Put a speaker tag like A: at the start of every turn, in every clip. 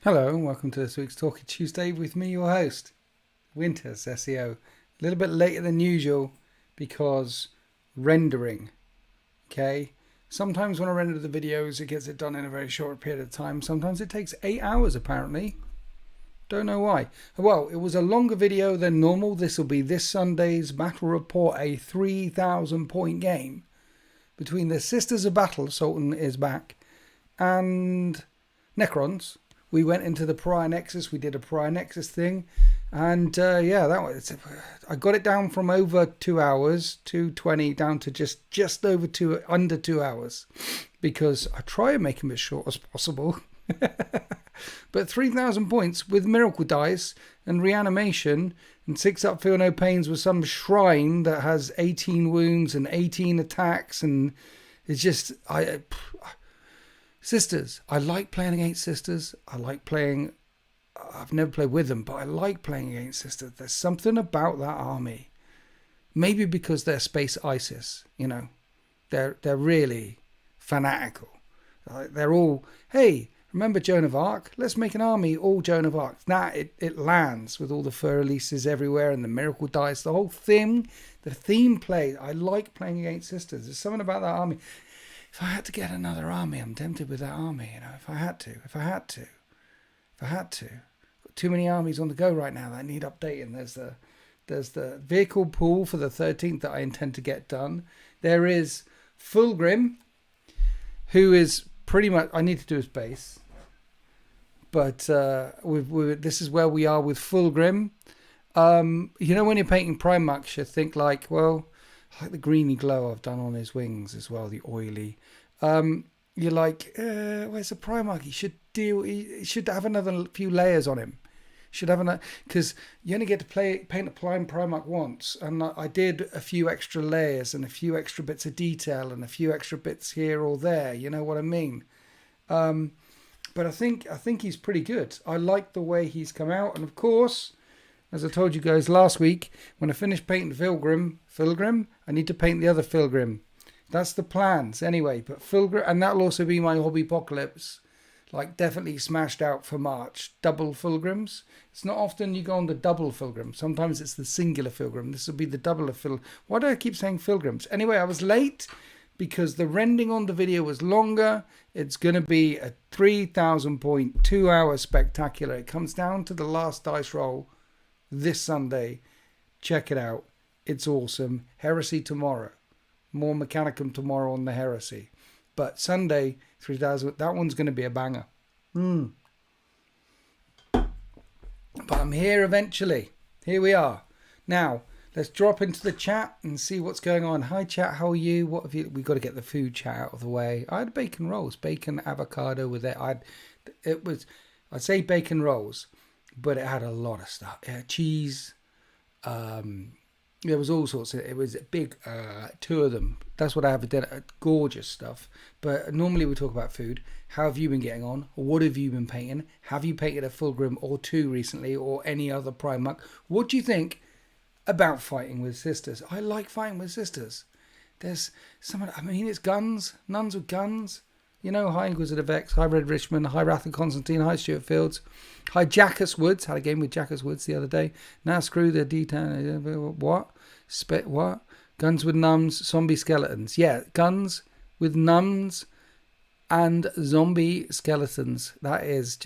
A: Hello and welcome to this week's Talky Tuesday with me, your host, Winters SEO. A little bit later than usual because rendering, okay? Sometimes when I render the videos, it gets it done in a very short period of time. Sometimes it takes 8 hours apparently. Don't know why. Well, it was a longer video than normal. This will be this Sunday's Battle Report, a 3,000 point game between the Sisters of Battle, Sultan is back, and Necrons. We went into the Pariah Nexus. We did a Pariah Nexus thing. And yeah, that was, I got it down from over 2 hours, 2:20, down to just over under 2 hours. Because I try and make them as short as possible. But 3,000 points with Miracle Dice and Reanimation and 6 up, feel no pains with some shrine that has 18 wounds and 18 attacks. And it's just, Sisters. I like playing against Sisters. I like playing... I've never played with them, but I like playing against Sisters. There's something about that army. Maybe because they're Space ISIS, you know. They're really fanatical. They're all, hey, remember Joan of Arc? Let's make an army all Joan of Arc. It lands with all the fur releases everywhere and the Miracle Dice. The whole thing, the theme play. I like playing against Sisters. There's something about that army. If I had to get another army, I'm tempted with that army, you know, if I had to. Got too many armies on the go right now that need updating. There's the vehicle pool for the 13th that I intend to get done. There is Fulgrim, who is pretty much, I need to do his base. But this is where we are with Fulgrim. You know, when you're painting Primarchs, you think like, well, like the greeny glow I've done on his wings as well, the oily. You're like, where's the Primarch? He should have another few layers on him. Should have another, because you only get to paint a plain Primarch once, and I did a few extra layers and a few extra bits of detail and a few extra bits here or there. You know what I mean? But I think he's pretty good. I like the way he's come out, and of course, as I told you guys last week, when I finish painting Fulgrim, I need to paint the other Fulgrim. That's the plans anyway. But Fulgrim, and that'll also be my Hobby Apocalypse, like definitely smashed out for March. Double Fulgrims. It's not often you go on the double Fulgrim. Sometimes it's the singular Fulgrim. This will be the double of Fulgrim. Why do I keep saying Fulgrims? Anyway, I was late because the rendering on the video was longer. It's going to be a 3,000 point, 2 hour spectacular. It comes down to the last dice roll this Sunday. Check it out. It's awesome. Heresy tomorrow. More Mechanicum tomorrow on the Heresy. But Sunday, 3,000, that one's going to be a banger. But I'm here eventually. Here we are. Now, let's drop into the chat and see what's going on. Hi chat, how are you? What have you? We've got to get the food chat out of the way. I had bacon rolls, bacon avocado with it. I'd say bacon rolls, but it had a lot of stuff. It had cheese. There was all sorts of, it was a big, 2 of them. That's what I have for dinner. Gorgeous stuff. But normally we talk about food. How have you been getting on? What have you been painting? Have you painted a Fulgrim or 2 recently, or any other Primarch? What do you think about fighting with Sisters? I like fighting with Sisters. There's someone, I mean, it's guns, nuns with guns. You know, hi Inquisitive X, hi Red Richmond, hi Wrath and Constantine, hi Stuart Fields, hi Jackus Woods. Had a game with Jackus Woods the other day. Now screw the D10. What? What? Guns with nuns, zombie skeletons. Yeah, guns with nuns and zombie skeletons. That's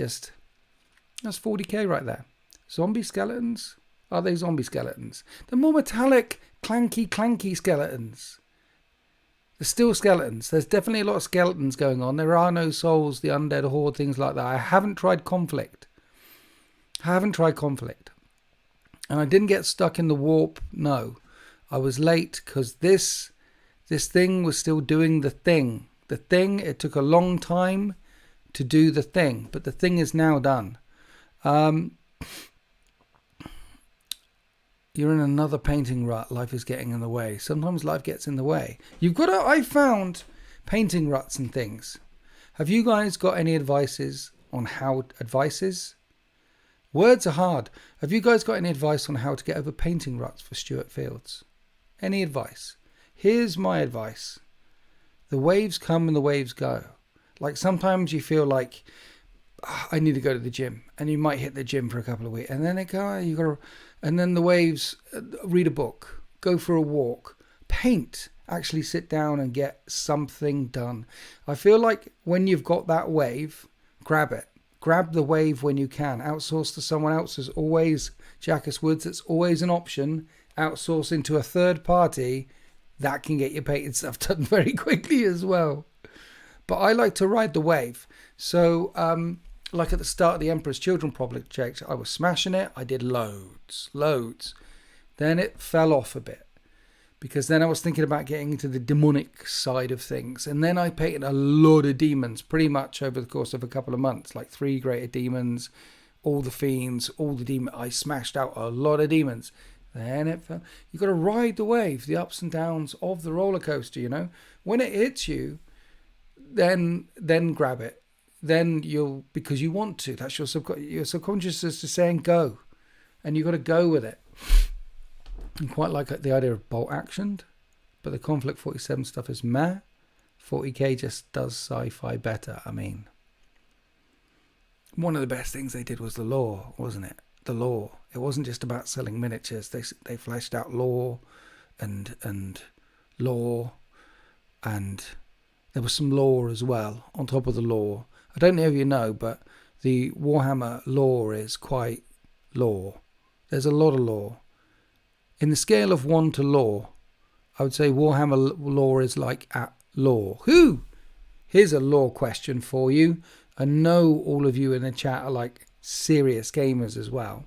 A: 40k right there. Zombie skeletons? Are they zombie skeletons? The more metallic, clanky skeletons. They're still skeletons. There's definitely a lot of skeletons going on. There are no souls, the undead horde, things like that. I haven't tried conflict. And I didn't get stuck in the warp. No. I was late because this thing was still doing the thing. It took a long time to do the thing. But the thing is now done. You're in another painting rut. Life is getting in the way. Sometimes life gets in the way. I found painting ruts and things. Have you guys got any advices on how... Advices? Words are hard. Have you guys got any advice on how to get over painting ruts for Stuart Fields? Any advice? Here's my advice. The waves come and the waves go. Like sometimes you feel like I need to go to the gym, and you might hit the gym for a couple of weeks, and then and then the waves. Read a book, go for a walk, paint. Actually, sit down and get something done. I feel like when you've got that wave, grab it. Grab the wave when you can. Outsource to someone else. There's always Jackus Woods. It's always an option. Outsourcing to a third party, that can get your painted stuff done very quickly as well. But I like to ride the wave. So, like at the start of the Emperor's Children project, I was smashing it. I did loads. Then it fell off a bit, because then I was thinking about getting into the demonic side of things. And then I painted a lot of demons pretty much over the course of a couple of months, like 3 greater demons, all the fiends, all the demons. I smashed out a lot of demons. Then it fell. You've got to ride the wave, the ups and downs of the roller coaster, you know. When it hits you, then grab it. Then because you want to. That's your subconscious is just saying go. And you've got to go with it. I quite like the idea of bolt actioned, but the Conflict 47 stuff is meh. 40k just does sci-fi better. I mean, one of the best things they did was the lore, wasn't it? The lore. It wasn't just about selling miniatures. They fleshed out lore and lore, and there was some lore as well on top of the lore. I don't know if you know, but the Warhammer lore is quite lore. There's a lot of lore. In the scale of 1 to lore, I would say Warhammer lore is like at lore. Here's a lore question for you. I know all of you in the chat are like serious gamers as well.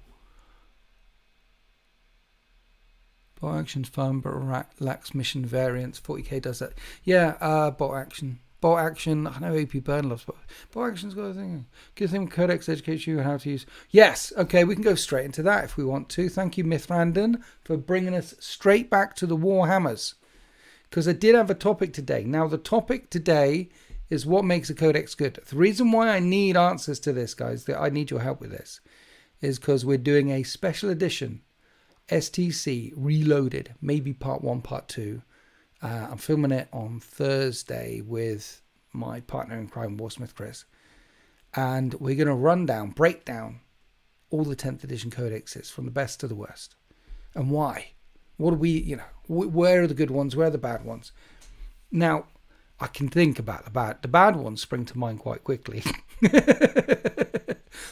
A: Bot action's fun, but lacks mission variance. 40k does that. Yeah, bot action. Bot action, I know AP Burn loves, but bot action's got a thing. Good thing Codex educates you on how to use. Yes, okay, we can go straight into that if we want to. Thank you, Mythrandon, for bringing us straight back to the Warhammers. Because I did have a topic today. Now, the topic today is what makes a Codex good. The reason why I need answers to this, guys, that I need your help with this, is because we're doing a special edition STC Reloaded, maybe part 1, part 2. I'm filming it on Thursday with my partner in crime, Warsmith Chris. And we're going to break down all the 10th edition codexes from the best to the worst. And why? What do we, where are the good ones? Where are the bad ones? Now, I can think about the bad ones spring to mind quite quickly.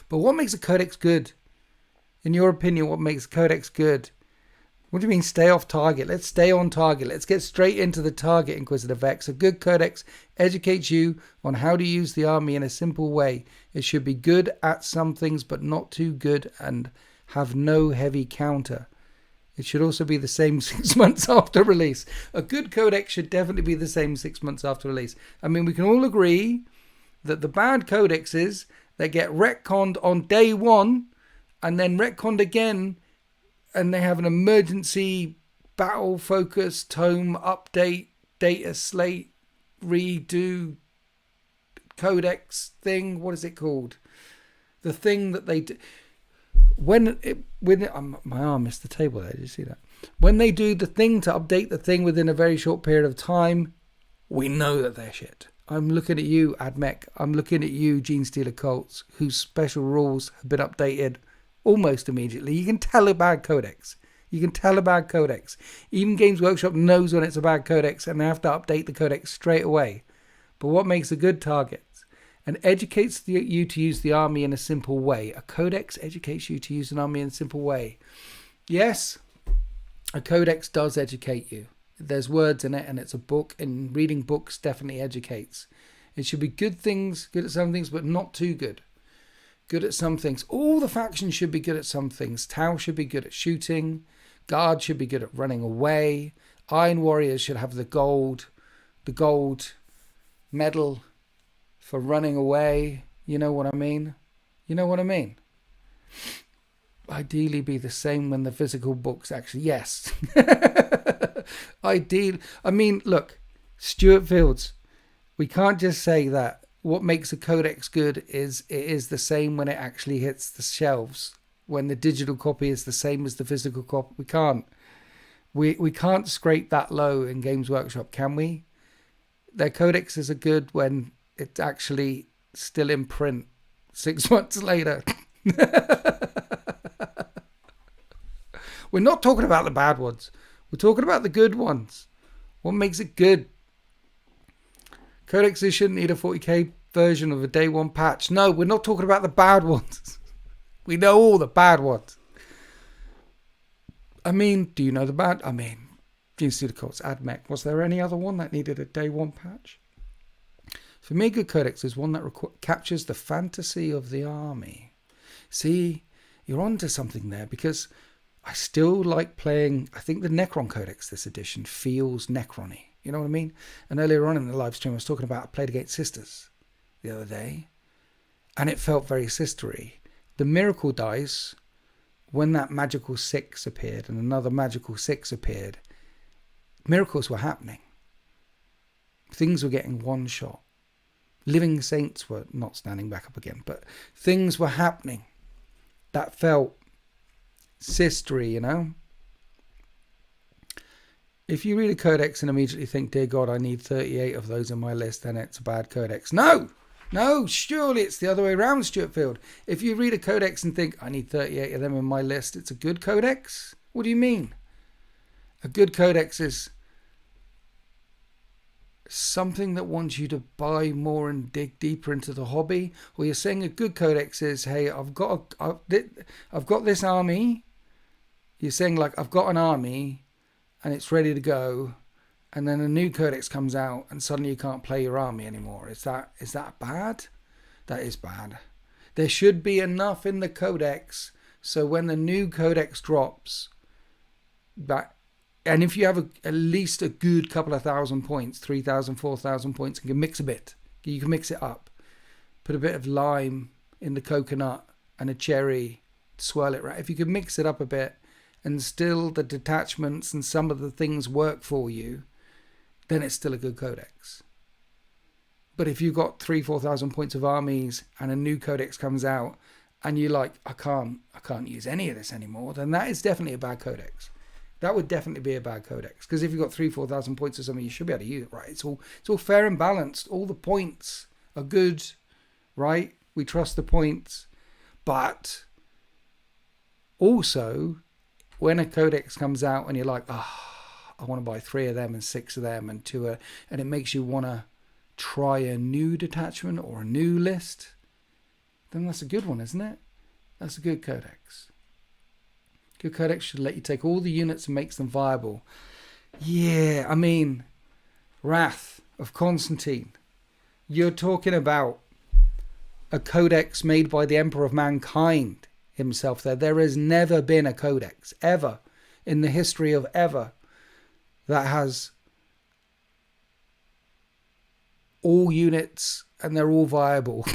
A: But what makes a codex good? In your opinion, what makes a codex good? What do you mean stay off target? Let's stay on target. Let's get straight into the target, Inquisitive X. A good codex educates you on how to use the army in a simple way. It should be good at some things, but not too good, and have no heavy counter. It should also be the same 6 months after release. A good codex should definitely be the same 6 months after release. I mean, we can all agree that the bad codexes that get retconned on day 1 and then retconned again, and they have an emergency battle focus tome update data slate redo codex thing. What is it called? The thing that they do my arm missed the table there. Did you see that? When they do the thing to update the thing within a very short period of time, we know that they're shit. I'm looking at you, Admech. I'm looking at you, Gene Stealer Colts, whose special rules have been updated almost immediately. You can tell a bad codex. Even Games Workshop knows when it's a bad codex, and they have to update the codex straight away. But what makes a good target? And educates you to use the army in a simple way. A codex educates you to use an army in a simple way. Yes, a codex does educate you. There's words in it, and it's a book, and reading books definitely educates. It should be good at some things, but not too good. Good at some things. All the factions should be good at some things. Tau should be good at shooting. Guard should be good at running away. Iron Warriors should have the gold medal for running away. You know what I mean? Ideally be the same when the physical books actually... Yes. I mean, look, Stuart Fields, we can't just say that what makes a codex good is it is the same when it actually hits the shelves. When the digital copy is the same as the physical copy. We can't. We can't scrape that low in Games Workshop, can we? Their codexes are good when it's actually still in print, 6 months later. We're not talking about the bad ones. We're talking about the good ones. What makes it good? Codexes shouldn't need a 40k version of a day one patch. No, we're not talking about the bad ones. We know all the bad ones. I mean, do you know the bad? I mean, you see the codes, AdMech. Was there any other one that needed a day one patch? For me, a good codex is one that captures the fantasy of the army. See, you're onto something there, because I still like playing. I think the Necron Codex this edition feels Necron-y. You know what I mean? And earlier on in the live stream, I was talking about I played against Sisters the other day, and it felt very sistery. The Miracle dice, when that magical 6 appeared and another magical 6 appeared, miracles were happening. Things were getting one shot. Living Saints were not standing back up again, but things were happening. That felt sistery, you know? If you read a codex and immediately think, dear God, I need 38 of those in my list, then it's a bad codex. No, surely it's the other way around, Stuart Field. If you read a codex and think, I need 38 of them in my list, it's a good codex? What do you mean? A good codex is something that wants you to buy more and dig deeper into the hobby? Or you're saying a good codex is, hey, I've got this army. You're saying, like, I've got an army and it's ready to go, and then a new codex comes out and suddenly you can't play your army anymore. Is that bad? That is bad. There should be enough in the codex so when the new codex drops, and if you have at least a good couple of thousand points, 3,000, 4,000 points, and can mix a bit, you can mix it up. Put a bit of lime in the coconut and a cherry, swirl it right. If you can mix it up a bit, and still the detachments and some of the things work for you, then it's still a good codex. But if you've got 3,000-4,000 points of armies and a new codex comes out and you're like, I can't use any of this anymore, then that is definitely a bad codex. That would definitely be a bad codex. Because if you've got 3,000-4,000 points or something, you should be able to use it, right? It's all fair and balanced. All the points are good, right? We trust the points. But also, when a codex comes out and you're like, I want to buy 3 of them and 6 of them and 2, and it makes you want to try a new detachment or a new list, then that's a good one, isn't it? That's a good codex. Good codex should let you take all the units and makes them viable. Yeah, I mean, Wrath of Constantine. You're talking about a codex made by the Emperor of Mankind himself there. There has never been a codex, ever, in the history of ever, that has all units and they're all viable.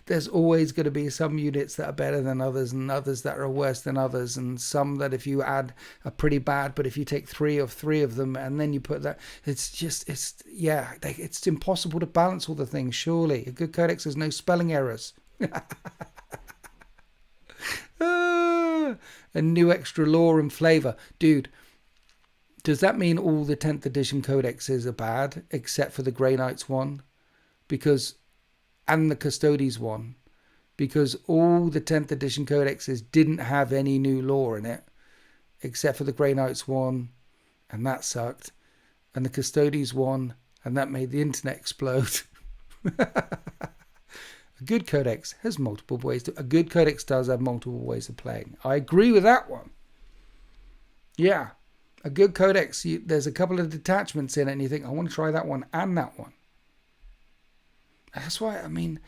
A: There's always going to be some units that are better than others and others that are worse than others, and some that if you add are pretty bad, but if you take 3 of them and then you put that, it's impossible to balance all the things, surely. A good codex has no spelling errors. A new extra lore and flavor. Dude, does that mean all the 10th edition codexes are bad except for the Grey Knights one? And the Custodes one, because all the 10th edition codexes didn't have any new lore in it, except for the Grey Knights one, and that sucked, and the Custodes one, and that made the internet explode. A good codex has multiple ways a good codex does have multiple ways of playing. I agree with that one. Yeah, a good codex, there's a couple of detachments in it, and you think, I want to try that one and that one. That's why, I mean,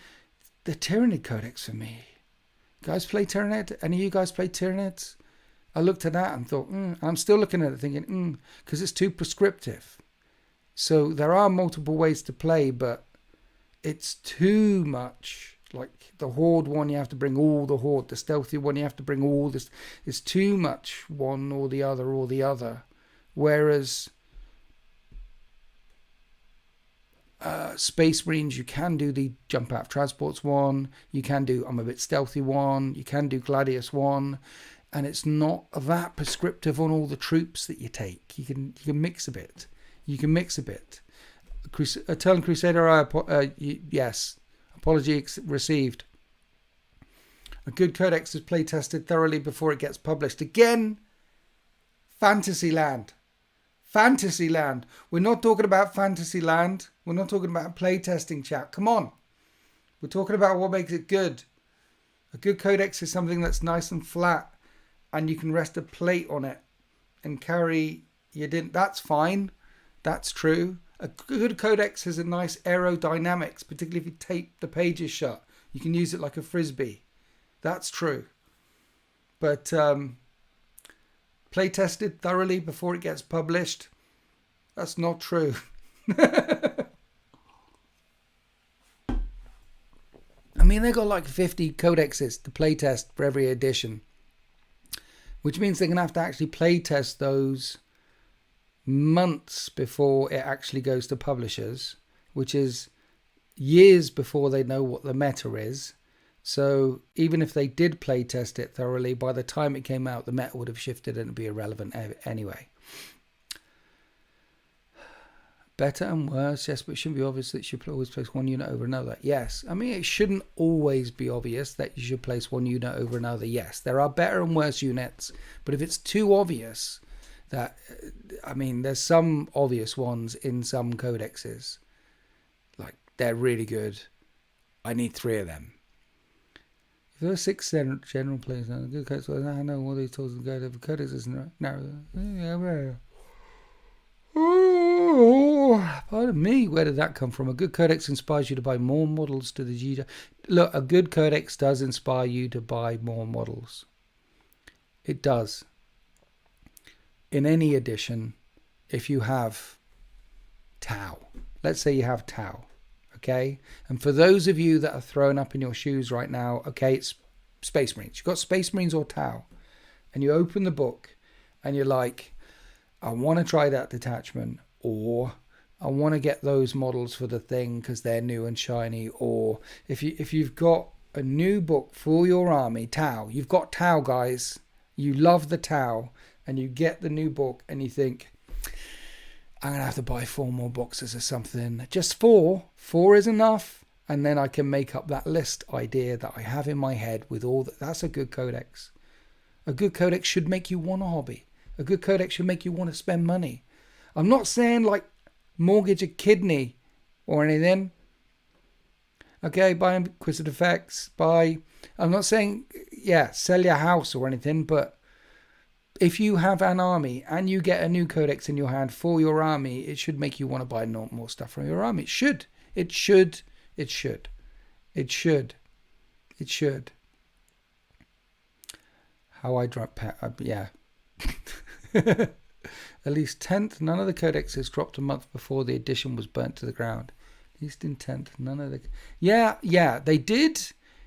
A: the Tyranid Codex for me. Guys play Tyranid? Any of you guys play Tyranids? I looked at that and thought, I'm still looking at it thinking, because it's too prescriptive. So there are multiple ways to play, but it's too much. Like the Horde one, you have to bring all the Horde. The Stealthy one, you have to bring all this. It's too much one or the other. Whereas Space Marines, you can do the Jump Out of Transports one, you can do I'm a bit stealthy one, you can do Gladius one, and it's not that prescriptive on all the troops that you take. You can mix a bit. Eternal Crusader, yes. Apology received. A good codex is play tested thoroughly before it gets published. Again, Fantasyland. Fantasyland. We're not talking about Fantasyland. We're not talking about play testing, chat. Come on. We're talking about what makes it good. A good codex is something that's nice and flat and you can rest a plate on it and carry your didn't. That's fine. That's true. A good codex has a nice aerodynamics, particularly if you tape the pages shut. You can use it like a frisbee. That's true. But play tested thoroughly before it gets published. That's not true. I mean, they got like 50 codexes to play test for every edition, which means they're going to have to actually play test those months before it actually goes to publishers, which is years before they know what the meta is. So even if they did play test it thoroughly, by the time it came out, the meta would have shifted and it'd be irrelevant anyway. Better and worse, yes, but it shouldn't be obvious that you should always place one unit over another. Yes, I mean, it shouldn't always be obvious that you should place one unit over another. Yes, there are better and worse units, but if it's too obvious that, I mean, there's some obvious ones in some codexes, like they're really good. I need 3 of them. If there are 6 general players, good codex, I know all these tools and go over codex isn't narrow. Oh, pardon me, where did that come from? A good codex inspires you to buy more models to the GW. Look, a good codex does inspire you to buy more models. It does. In any edition, if you have Tau, let's say you have Tau, okay? And for those of you that are thrown up in your shoes right now, okay, it's Space Marines. You've got Space Marines or Tau, and you open the book and you're like, I want to try that detachment, or I want to get those models for the thing because they're new and shiny. Or if you've got a new book for your army, Tau, you've got Tau, guys, you love the Tau, and you get the new book and you think, I'm going to have to buy 4 more boxes or something. Just 4 is enough, and then I can make up that list idea that I have in my head with all that. That's a good codex. A good codex should make you want a hobby. A good codex should make you want to spend money. I'm not saying like mortgage a kidney or anything. Okay, buy Inquisitive Effects, I'm not saying, sell your house or anything, but if you have an army and you get a new codex in your hand for your army, it should make you want to buy more stuff from your army. It should. It should. It should. It should. It should. How I drop, yeah. At least 10th, none of the codexes dropped a month before the edition was burnt to the ground. At least in 10th, none of the... Yeah, they did.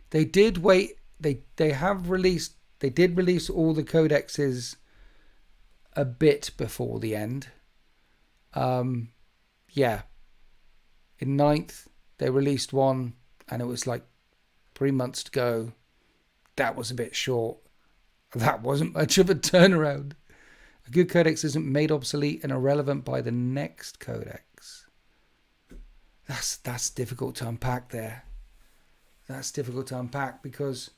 A: They did wait. They did release all the codexes a bit before the end. In 9th, they released one, and it was like 3 months to go. That was a bit short. That wasn't much of a turnaround. A good codex isn't made obsolete and irrelevant by the next codex. That's difficult to unpack there. That's difficult to unpack because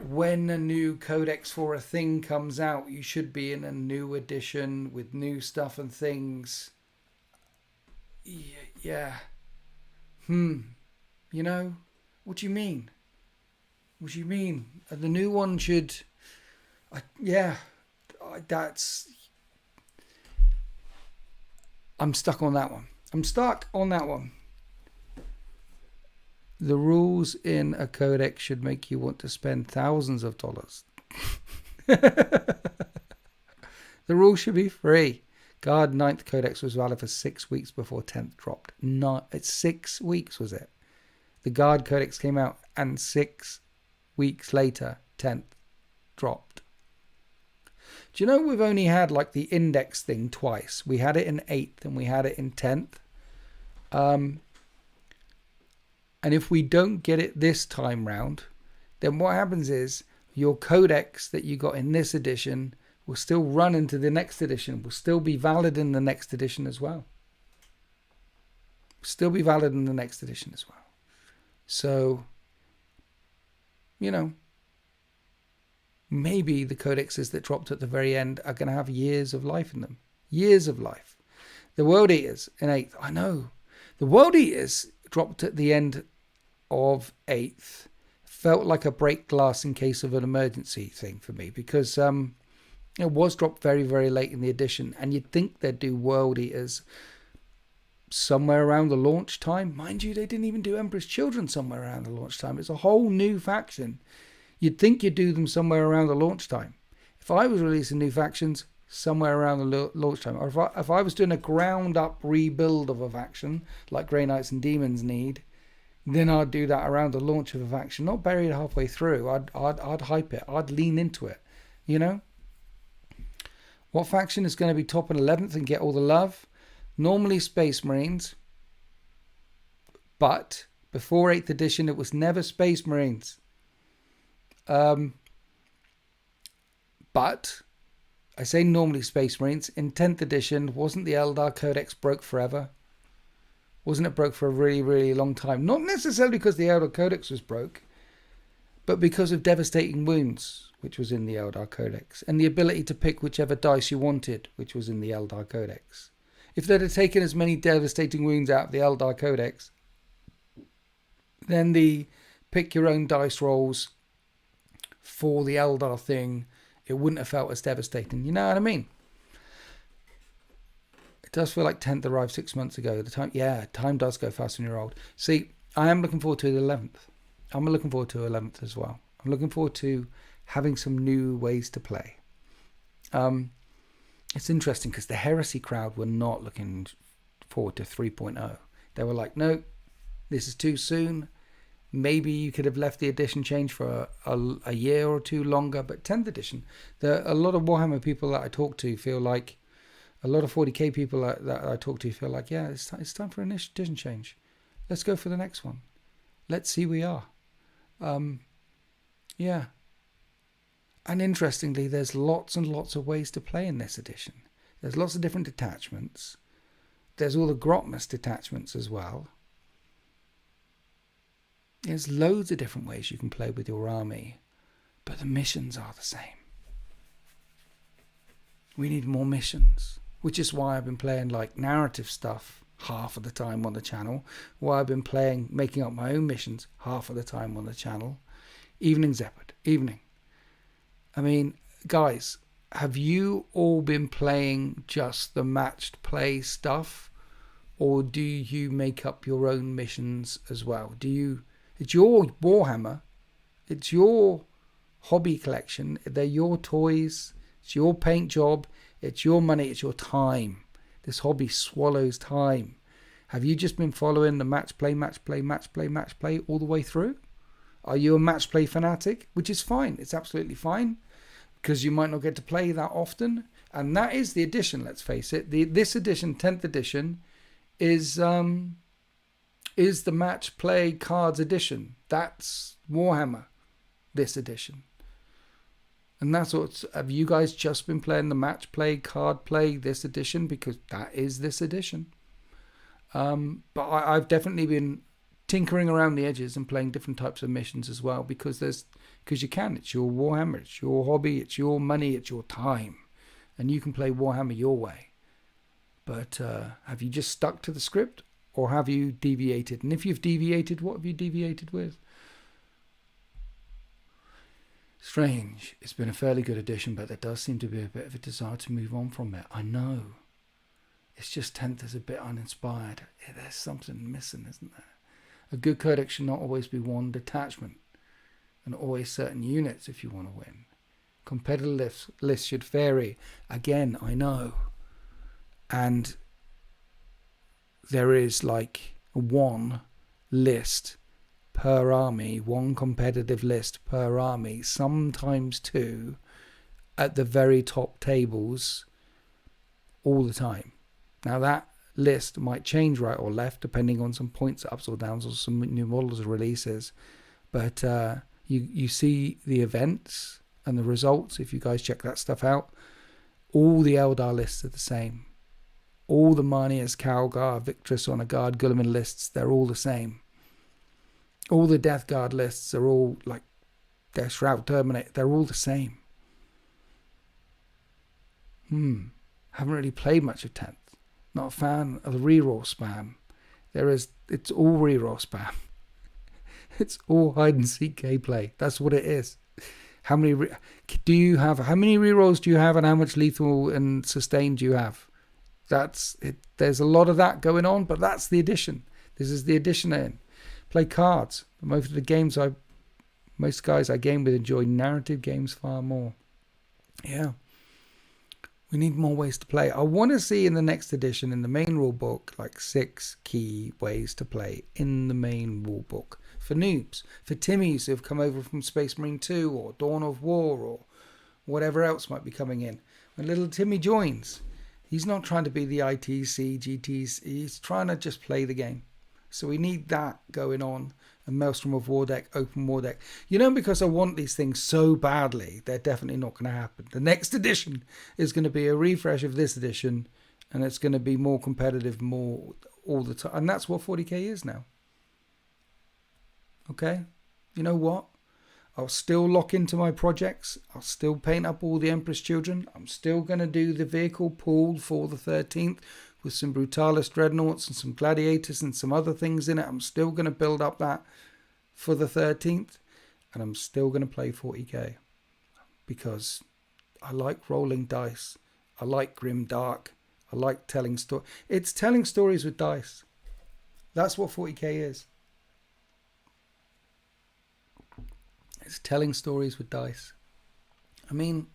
A: when a new codex for a thing comes out, you should be in a new edition with new stuff and things. Yeah. You know? What do you mean? What do you mean? The new one should... I'm stuck on that one. The rules in a codex should make you want to spend thousands of dollars. The rules should be free. Guard 9th codex was valid for 6 weeks before 10th dropped. It's 6 weeks, was it? The Guard codex came out and 6 weeks later, 10th dropped. Do you know we've only had like the index thing twice? We had it in 8th and we had it in 10th. And if we don't get it this time round, then what happens is your codex that you got in this edition will still run into the next edition, will still be valid in the next edition as well. Still be valid in the next edition as well. So, you know, maybe the codexes that dropped at the very end are going to have years of life in them. Years of life. The World Eaters in 8th. I know. The World Eaters dropped at the end of 8th. Felt like a break glass in case of an emergency thing for me, because it was dropped very, very late in the edition, and you'd think they'd do World Eaters somewhere around the launch time. Mind you, they didn't even do Emperor's Children somewhere around the launch time. It's a whole new faction. You'd think you'd do them somewhere around the launch time. If I was releasing new factions, somewhere around the launch time. Or if I was doing a ground up rebuild of a faction, like Grey Knights and Demons need, then I'd do that around the launch of a faction, not bury it halfway through. I'd hype it. I'd lean into it, you know? What faction is going to be top and 11th and get all the love? Normally Space Marines, but before 8th edition, it was never Space Marines. But I say normally Space Marines. In 10th edition, wasn't the Eldar Codex broke forever? Wasn't it broke for a really, really long time? Not necessarily because the Eldar Codex was broke, but because of devastating wounds, which was in the Eldar Codex, and the ability to pick whichever dice you wanted, which was in the Eldar Codex. If they'd have taken as many devastating wounds out of the Eldar Codex, then the pick your own dice rolls for the Eldar thing, it wouldn't have felt as devastating. You know what I mean? It does feel like 10th arrived 6 months ago. Time does go fast when you're old. See, I am looking forward to the 11th. I'm looking forward to 11th as well. I'm looking forward to having some new ways to play. It's interesting because the Heresy crowd were not looking forward to 3.0. They were like, no, this is too soon. Maybe you could have left the edition change for a year or two longer. But 10th edition, a lot of Warhammer people that I talk to feel like, a lot of 40k people that I talk to feel like, yeah, it's time for an edition change. Let's go for the next one. Let's see we are. Yeah. And interestingly, there's lots and lots of ways to play in this edition. There's lots of different detachments. There's all the Grotmas detachments as well. There's loads of different ways you can play with your army, but the missions are the same. We need more missions, which is why I've been playing like narrative stuff half of the time on the channel, why I've been making up my own missions half of the time on the channel. Evening Zephyrd, evening. I mean, guys, have you all been playing just the matched play stuff, or do you make up your own missions as well? It's your Warhammer, it's your hobby collection, they're your toys, it's your paint job, it's your money, it's your time. This hobby swallows time. Have you just been following the match play all the way through? Are you a match play fanatic? Which is fine. It's absolutely fine, because you might not get to play that often. And that is the edition, let's face it. This edition, 10th edition, is the match play cards edition. That's Warhammer, this edition. And that's what, have you guys just been playing the match play, card play, this edition? Because that is this edition. But I've definitely been tinkering around the edges and playing different types of missions as well, because you can. It's your Warhammer, it's your hobby, it's your money, it's your time. And you can play Warhammer your way. But have you just stuck to the script, or have you deviated? And if you've deviated, what have you deviated with? Strange. It's been a fairly good edition, but there does seem to be a bit of a desire to move on from it. I know. It's just 10th is a bit uninspired. There's something missing, isn't there? A good codex should not always be one detachment, and always certain units if you want to win. Competitive lists should vary. Again, I know. And there is like one list per army, one competitive list per army, sometimes two, at the very top tables all the time. Now that list might change right or left depending on some points ups or downs or some new models or releases, but you see the events and the results. If you guys check that stuff out, all the Eldar lists are the same. All the Marniers, Calgar, Victress, Honor Guard, Guilliman lists, they're all the same. All the Death Guard lists are all like Death Shroud, Terminate. They're all the same. Haven't really played much of 10th. Not a fan of the reroll spam. It's all reroll spam. It's all hide and seek gameplay. That's what it is. How many rerolls do you have, and how much lethal and sustain do you have? That's it. There's a lot of that going on, but that's the addition. This is the addition in. Play cards. Most guys I game with enjoy narrative games far more. Yeah. We need more ways to play. I want to see in the next edition, in the main rule book, like 6 key ways to play in the main rule book. For noobs, for Timmies who have come over from Space Marine 2 or Dawn of War or whatever else might be coming in. When little Timmy joins, he's not trying to be the ITC, GTC, he's trying to just play the game. So we need that going on. A Maelstrom of War deck, Open War deck. Because I want these things so badly, they're definitely not going to happen. The next edition is going to be a refresh of this edition, and it's going to be more competitive, more all the time. And that's what 40k is now. Okay? You know what? I'll still lock into my projects. I'll still paint up all the Empress Children. I'm still going to do the vehicle pool for the 13th with some Brutalis Dreadnoughts and some Gladiators and some other things in it. I'm still going to build up that for the 13th. And I'm still going to play 40k. Because I like rolling dice. I like grim dark. I like telling stories. It's telling stories with dice. That's what 40k is. It's telling stories with dice. I mean,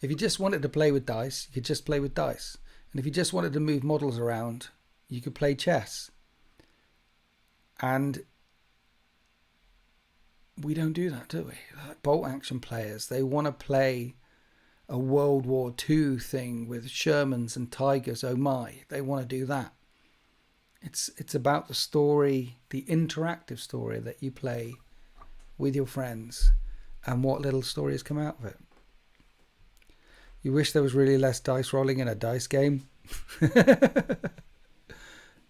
A: if you just wanted to play with dice, you could just play with dice. And if you just wanted to move models around, you could play chess. And we don't do that, do we? Like bolt action players, they want to play a World War II thing with Shermans and Tigers, oh my. They want to do that. It's about the story, the interactive story that you play with your friends and what little stories come out of it. You wish there was really less dice rolling in a dice game.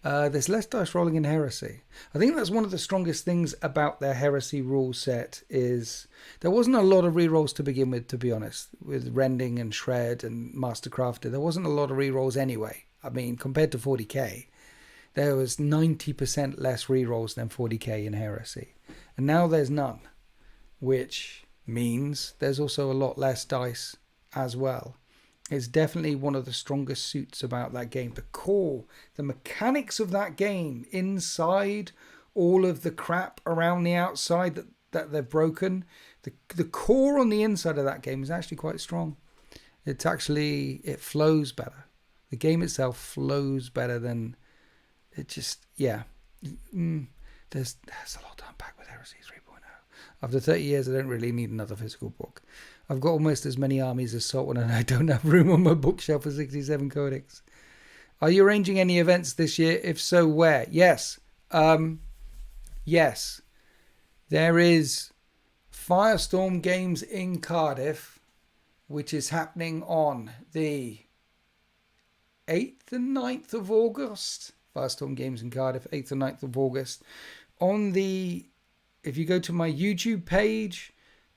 A: There's less dice rolling in Heresy. I think that's one of the strongest things about their Heresy rule set is there wasn't a lot of rerolls to begin with, to be honest, with Rending and Shred and Mastercrafter. There wasn't a lot of rerolls anyway. I mean, compared to 40k, there was 90% less rerolls than 40k in Heresy. And now there's none, which means there's also a lot less dice as well. It's definitely one of the strongest suits about that game. The core, the mechanics of that game inside all of the crap around the outside that they've broken, the core on the inside of that game is actually quite strong. It flows better. The game itself flows better than it just, yeah. There's a lot to unpack with Heresy 3.0. After 30 years, I don't really need another physical book. I've got almost as many armies as Saltwan, and I don't have room on my bookshelf for 67 Codex. Are you arranging any events this year? If so, where? Yes. Yes. There is Firestorm Games in Cardiff, which is happening on the 8th and 9th of August. Firestorm Games in Cardiff, 8th and 9th of August. If you go to my YouTube page,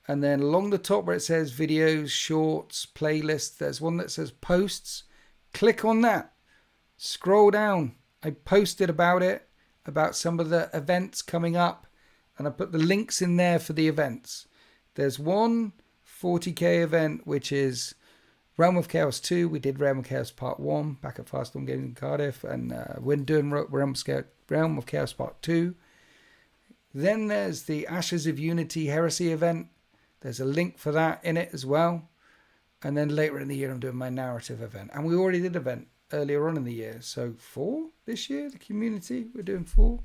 A: and then along the top where it says videos, shorts, playlists, there's one that says posts. Click on that. Scroll down. I posted about it, about some of the events coming up, and I put the links in there for the events. There's one 40k event, which is Realm of Chaos 2. We did Realm of Chaos Part 1 back at Firestorm Games in Cardiff, and we're doing Realm of Chaos Part 2. Then there's the Ashes of Unity Heresy event. There's a link for that in it as well. And then later in the year, I'm doing my narrative event. And we already did an event earlier on in the year. So 4 this year, the community, we're doing 4.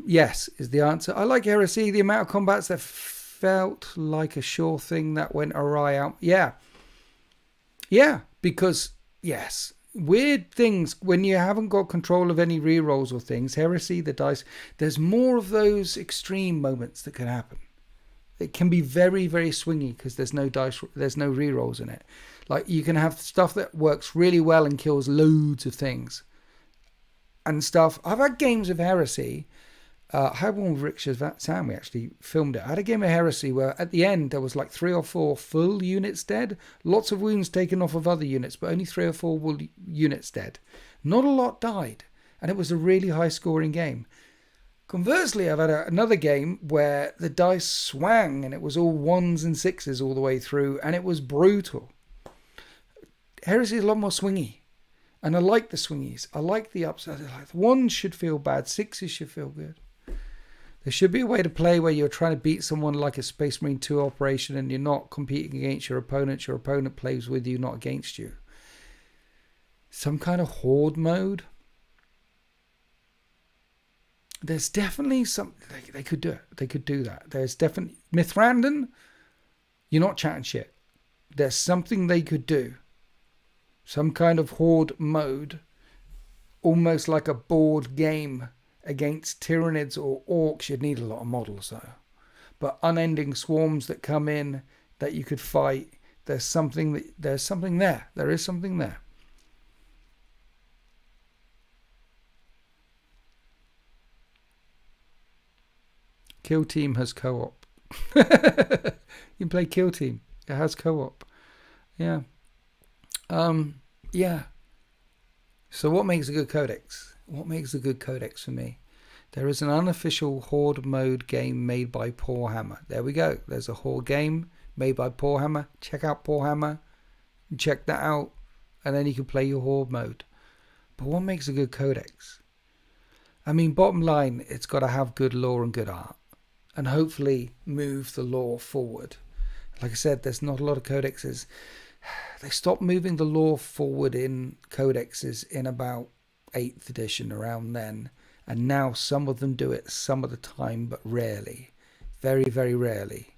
A: Yes, is the answer. I like Heresy. The amount of combats that felt like a sure thing that went awry out. Yeah. Yeah, because, yes, weird things when you haven't got control of any rerolls or things. Heresy, the dice, there's more of those extreme moments that can happen. It can be very, very swingy because there's no dice, there's no rerolls in it. Like you can have stuff that works really well and kills loads of things and stuff. I've had games of Heresy. I had one with Richard Sam. We actually filmed it. I had a game of Heresy where at the end there was like 3 or 4 full units dead, lots of wounds taken off of other units, but only 3 or 4 units dead. Not a lot died, and it was a really high scoring game. Conversely, I've had another game where the dice swang and it was all 1s and 6s all the way through, and it was brutal. Heresy is a lot more swingy, and I like the swingies. I like the ups. Like 1s should feel bad, 6s should feel good. There should be a way to play where you're trying to beat someone like a Space Marine 2 operation and you're not competing against your opponent. Your opponent plays with you, not against you. Some kind of horde mode. There's definitely some... They could do it. They could do that. There's definitely... Mithrandon, you're not chatting shit. There's something they could do. Some kind of horde mode. Almost like a board game against Tyranids or Orcs. You'd need a lot of models though. But unending swarms that come in that you could fight. There's something there. There is something there. Kill Team has co-op. You can play Kill Team. It has co-op. Yeah. Yeah. So what makes a good codex? What makes a good codex for me? There is an unofficial horde mode game made by Warhammer. There we go. There's a horde game made by Warhammer. Check out Warhammer. Check that out. And then you can play your horde mode. But what makes a good codex? I mean, bottom line, it's got to have good lore and good art. And hopefully move the lore forward. Like I said, there's not a lot of codexes. They stopped moving the lore forward in codexes in about 8th edition, around then. And now some of them do it some of the time, but rarely. Very, very rarely.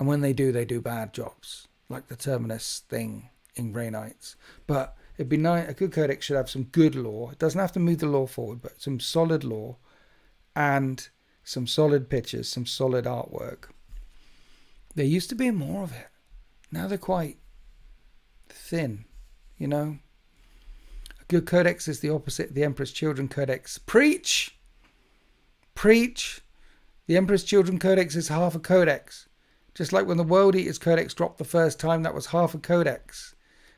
A: And when they do bad jobs. Like the Terminus thing in Grey Knights. But it'd be nice. A good codex should have some good lore. It doesn't have to move the lore forward, but some solid lore. And some solid pictures, some solid artwork. There used to be more of it. Now they're quite thin, you know. A good codex is the opposite of the Emperor's Children Codex. Preach! Preach! The Emperor's Children Codex is half a codex. Just like when the World Eaters Codex dropped the first time, that was half a codex.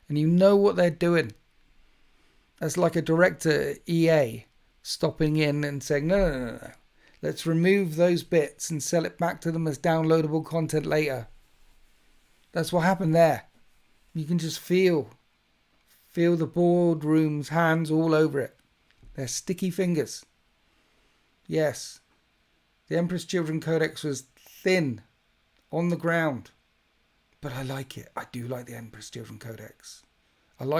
A: And you know what they're doing. That's like a director at EA stopping in and saying, no. Let's remove those bits and sell it back to them as downloadable content later. That's what happened there. You can just feel the boardroom's hands all over it. They're sticky fingers. Yes. The Emperor's Children Codex was thin on the ground. But I like it. I do like the Emperor's Children Codex. It's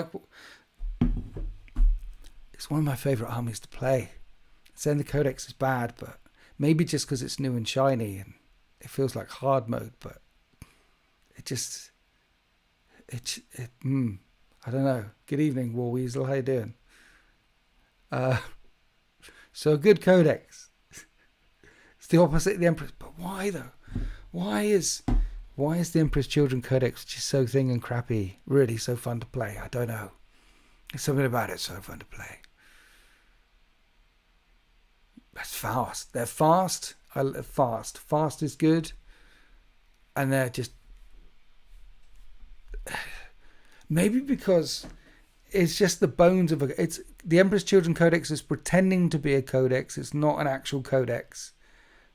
A: one of my favourite armies to play. Saying the Codex is bad, but maybe just because it's new and shiny and it feels like hard mode, but I don't know. Good evening, War Weasel. How you doing? So a good codex. It's the opposite of the Emperor's. But why though? Why is the Emperor's Children Codex just so thin and crappy really so fun to play? I don't know. There's something about it so fun to play. That's fast. They're fast. Fast is good. And they're just... Maybe because it's just the bones of a... It's the Emperor's Children Codex is pretending to be a codex. It's not an actual codex.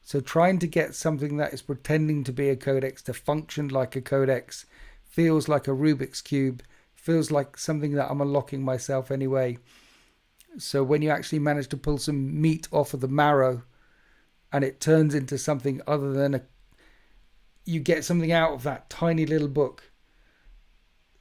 A: So trying to get something that is pretending to be a codex to function like a codex feels like a Rubik's Cube. Feels like something that I'm unlocking myself anyway. So when you actually manage to pull some meat off of the marrow and it turns into something other than you get something out of that tiny little book,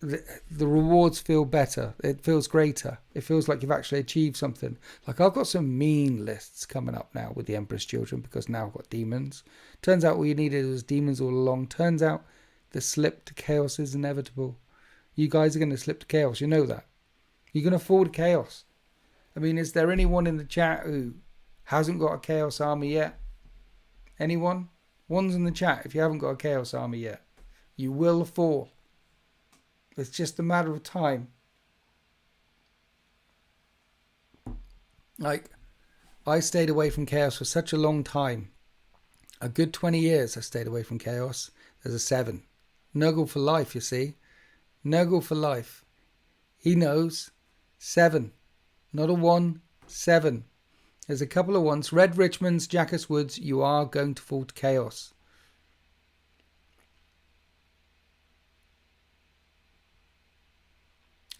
A: the rewards feel better. It feels greater. It feels like you've actually achieved something. Like I've got some mean lists coming up now with the Emperor's Children because now I've got demons. Turns out all you needed was demons all along. Turns out the slip to chaos is inevitable. You guys are going to slip to chaos. You know that. You're going to fall to chaos. I mean, is there anyone in the chat who hasn't got a chaos army yet? Anyone? One's in the chat if you haven't got a Chaos Army yet. You will fall. It's just a matter of time. Like, I stayed away from Chaos for such a long time. A good 20 years I stayed away from Chaos. There's a 7. Nurgle for life, you see. Nurgle for life. He knows. 7. Not a 1. 7. There's a couple of ones. Red Richmond's, Jackass Woods, you are going to fall to Chaos.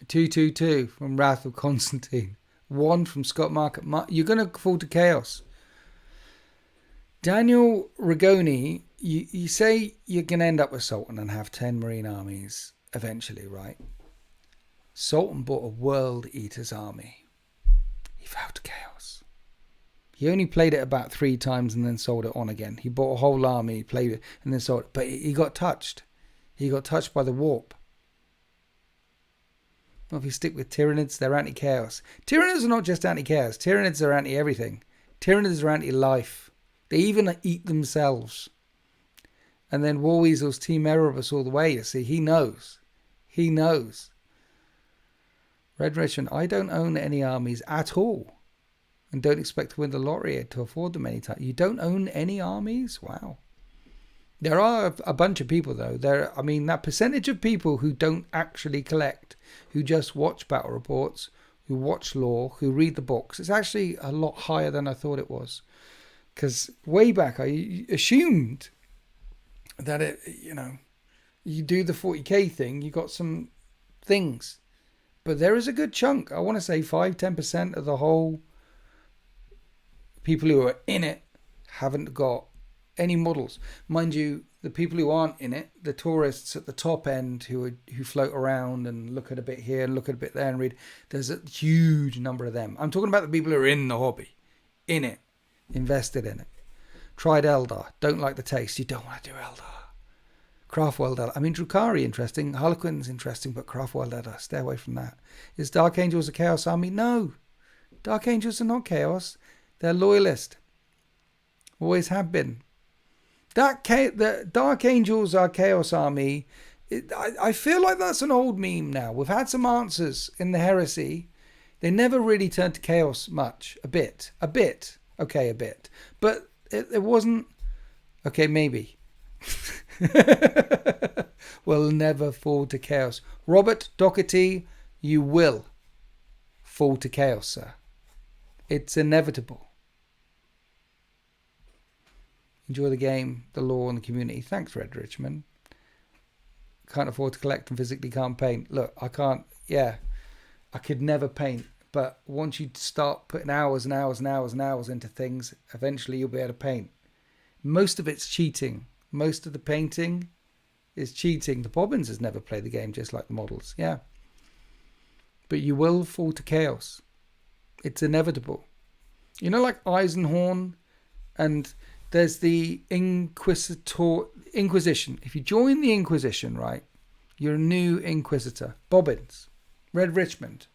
A: Two from Wrath of Constantine. 1 from Scott Market. You're going to fall to Chaos. Daniel Rigoni, you say you're going to end up with Sultan and have 10 Marine armies eventually, right? Sultan bought a World Eaters army. He fell to Chaos. He only played it about 3 times and then sold it on again. He bought a whole army, played it, and then sold it. But he got touched. He got touched by the warp. Well, if you stick with Tyranids, they're anti-chaos. Tyranids are not just anti-chaos. Tyranids are anti-everything. Tyranids are anti-life. They even eat themselves. And then War Weasel's Team Erebus all the way, you see. He knows. He knows. Red Richmond, I don't own any armies at all. And don't expect to win the lottery to afford them anytime. You don't own any armies? Wow. There are a bunch of people, though. That percentage of people who don't actually collect, who just watch battle reports, who watch lore, who read the books, it's actually a lot higher than I thought it was. Because way back, I assumed that you do the 40k thing, you got some things. But there is a good chunk, I want to say 5-10% of the whole people who are in it haven't got any models. Mind you, the people who aren't in it, the tourists at the top end who float around and look at a bit here and look at a bit there and read, there's a huge number of them. I'm talking about the people who are in the hobby, in it, invested in it. Tried Eldar, don't like the taste. You don't want to do Eldar. Craftworld Eldar. I mean, Drukhari interesting, Harlequin's interesting, but Craftworld Eldar, stay away from that. Is Dark Angels a Chaos army? No. Dark Angels are not Chaos. They're loyalist. Always have been. The Dark Angels are Chaos army. I feel like that's an old meme now. We've had some answers in the Heresy. They never really turned to Chaos much. A bit. Okay, a bit. But it wasn't... Okay, maybe. Will never fall to Chaos. Robert Doherty, you will fall to Chaos, sir. It's inevitable. Enjoy the game, the lore, and the community. Thanks, Red Richmond. Can't afford to collect and physically can't paint. Look, I can't... Yeah, I could never paint. But once you start putting hours and hours and hours and hours into things, eventually you'll be able to paint. Most of it's cheating. Most of the painting is cheating. The Bobbins has never played the game just like the models. Yeah. But you will fall to Chaos. It's inevitable. You know, like Eisenhorn, and there's the Inquisition. If you join the Inquisition, right, you're a new Inquisitor. Bobbins. Red Richmond,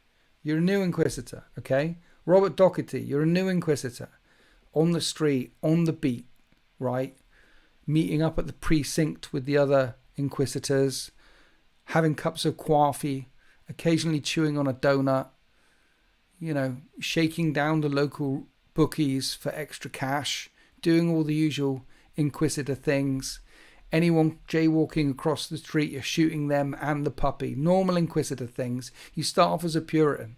A: you're a new Inquisitor, okay? Robert Doherty, you're a new Inquisitor. On the street, on the beat, right? Meeting up at the precinct with the other Inquisitors, having cups of coffee, occasionally chewing on a donut, you know, shaking down the local bookies for extra cash, doing all the usual Inquisitor things. Anyone jaywalking across the street, you're shooting them and the puppy. Normal Inquisitor things. You start off as a Puritan.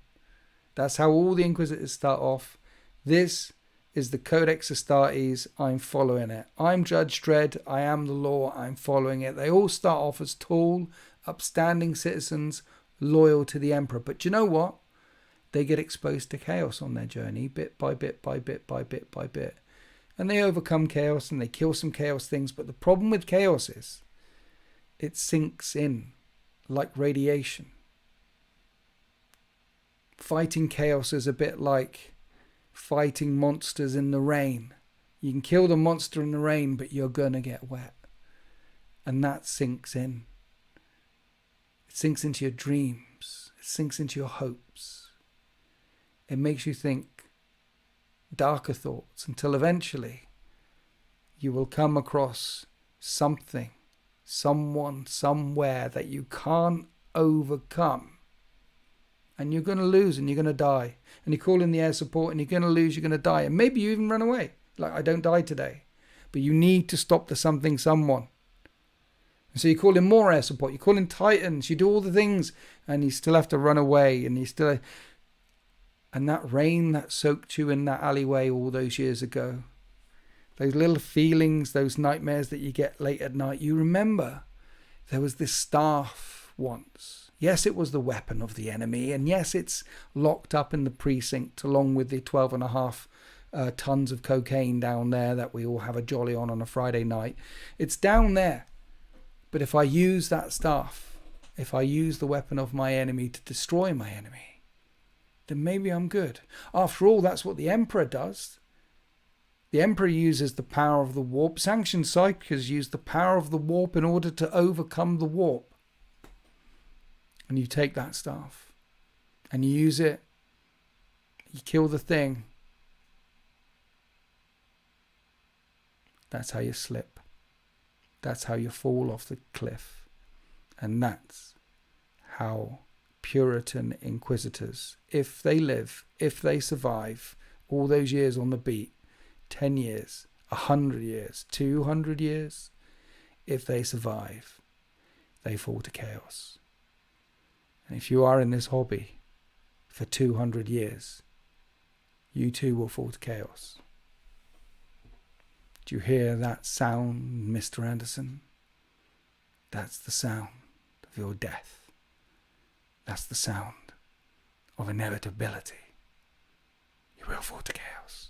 A: That's how all the Inquisitors start off. This is the Codex Astartes. I'm following it. I'm Judge Dredd. I am the law. I'm following it. They all start off as tall, upstanding citizens, loyal to the Emperor. But you know what? They get exposed to chaos on their journey, bit by bit by bit by bit by bit. And they overcome chaos and they kill some chaos things. But the problem with chaos is it sinks in like radiation. Fighting chaos is a bit like fighting monsters in the rain. You can kill the monster in the rain, but you're going to get wet. And that sinks in. It sinks into your dreams. It sinks into your hopes. It makes you think darker thoughts until eventually you will come across something, someone, somewhere that you can't overcome. And you're going to lose and you're going to die. And you call in the air support and you're going to lose, you're going to die. And maybe you even run away. Like, I don't die today. But you need to stop the something, someone. And so you call in more air support. You call in Titans. You do all the things. And you still have to run away. And you still... And that rain that soaked you in that alleyway all those years ago. Those little feelings, those nightmares that you get late at night. You remember there was this staff once. Yes, it was the weapon of the enemy. And yes, it's locked up in the precinct along with the 12.5 tons of cocaine down there that we all have a jolly on a Friday night. It's down there. But if I use that staff, if I use the weapon of my enemy to destroy my enemy, then maybe I'm good. After all, that's what the Emperor does. The Emperor uses the power of the warp. Sanctioned Psychers use the power of the warp in order to overcome the warp. And you take that staff and you use it. You kill the thing. That's how you slip. That's how you fall off the cliff. And that's how Puritan Inquisitors, if they live, if they survive all those years on the beat, 10 years, 100 years, 200 years, if they survive, they fall to chaos. And if you are in this hobby for 200 years, you too will fall to chaos. Do you hear that sound, Mr. Anderson? That's the sound of your death. That's the sound of inevitability. You will fall to chaos.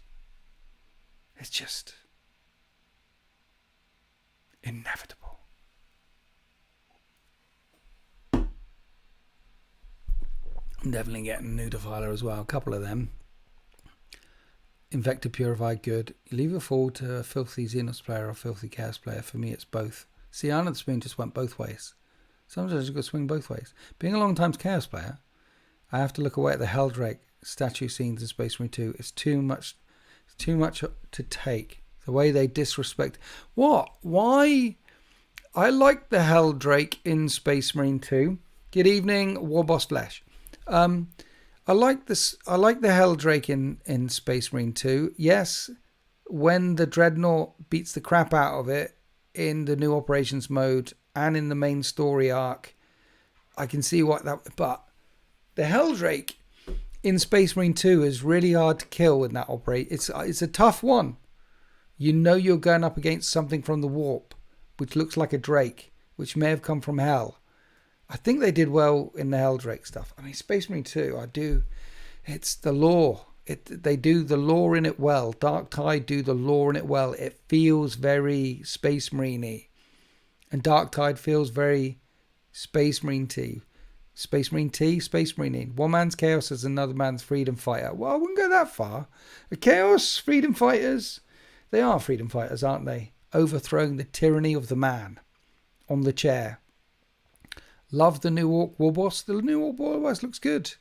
A: It's just inevitable. I'm definitely getting new Defiler as well. A couple of them. Invector Purified, good. You leave a fall to a filthy Xenos player or a filthy Chaos player. For me, it's both. See, Iron of the Spoon just went both ways. Sometimes you've got to swing both ways. Being a long time Chaos player, I have to look away at the Helldrake statue scenes in Space Marine 2. It's too much to take. The way they disrespect. What? Why? I like the Helldrake in Space Marine 2. Good evening, Warboss Flesh. I like this. I like the Helldrake in Space Marine 2. Yes, when the Dreadnought beats the crap out of it in the new operations mode and in the main story arc, I can see what that. But the Helldrake in Space Marine 2 is really hard to kill in that operate. It's a tough one. You know you're going up against something from the warp, which looks like a Drake, which may have come from hell. I think they did well in the Helldrake stuff. I mean, Space Marine 2, it's the lore. They do the lore in it well. Dark Tide do the lore in it well. It feels very Space Marine-y. And Dark Tide feels very Space Marine T. Space Marine T, Space Marine. One man's Chaos is another man's Freedom Fighter. Well, I wouldn't go that far. The Chaos Freedom Fighters, they are Freedom Fighters, aren't they? Overthrowing the tyranny of the man on the chair. Love the new Orc Warboss. The new Orc Warboss looks good.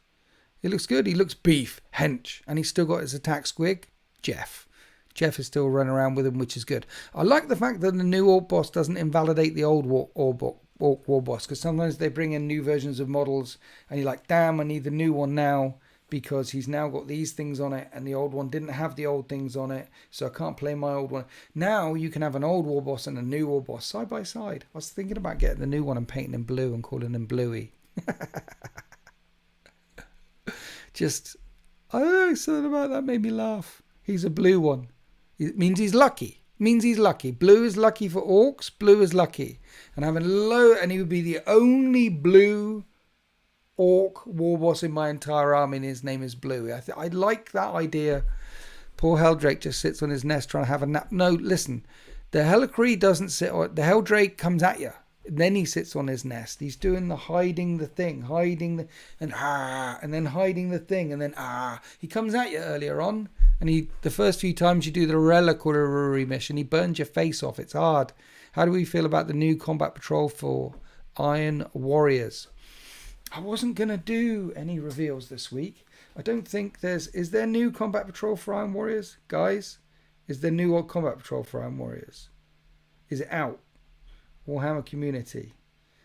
A: It looks good. He looks beef, hench, and he's still got his attack squig. Jeff is still running around with him, which is good. I like the fact that the new Orc boss doesn't invalidate the old Orc Warboss, because sometimes they bring in new versions of models, and you're like, damn, I need the new one now, because he's now got these things on it, and the old one didn't have the old things on it, so I can't play my old one. Now you can have an old Warboss and a new Warboss side by side. I was thinking about getting the new one and painting him blue and calling him Bluey. Just, I don't know, something about that made me laugh. He's a blue one. It means he's lucky. Blue is lucky for orcs. Blue is lucky. And and he would be the only blue orc warboss in my entire army, and his name is Blue. I like that idea. Poor Helldrake just sits on his nest trying to have a nap. No, listen. The Hellicree doesn't sit on... The Helldrake comes at you. And then he sits on his nest. He's doing the hiding the thing. And then hiding the thing. And then He comes at you earlier on. And the first few times you do the reliquary mission, he burns your face off. It's hard. How do we feel about the new combat patrol for Iron Warriors? I wasn't going to do any reveals this week. I don't think is there new combat patrol for Iron Warriors? Guys, Is there new Combat Patrol for Iron Warriors? Is it out? Warhammer Community.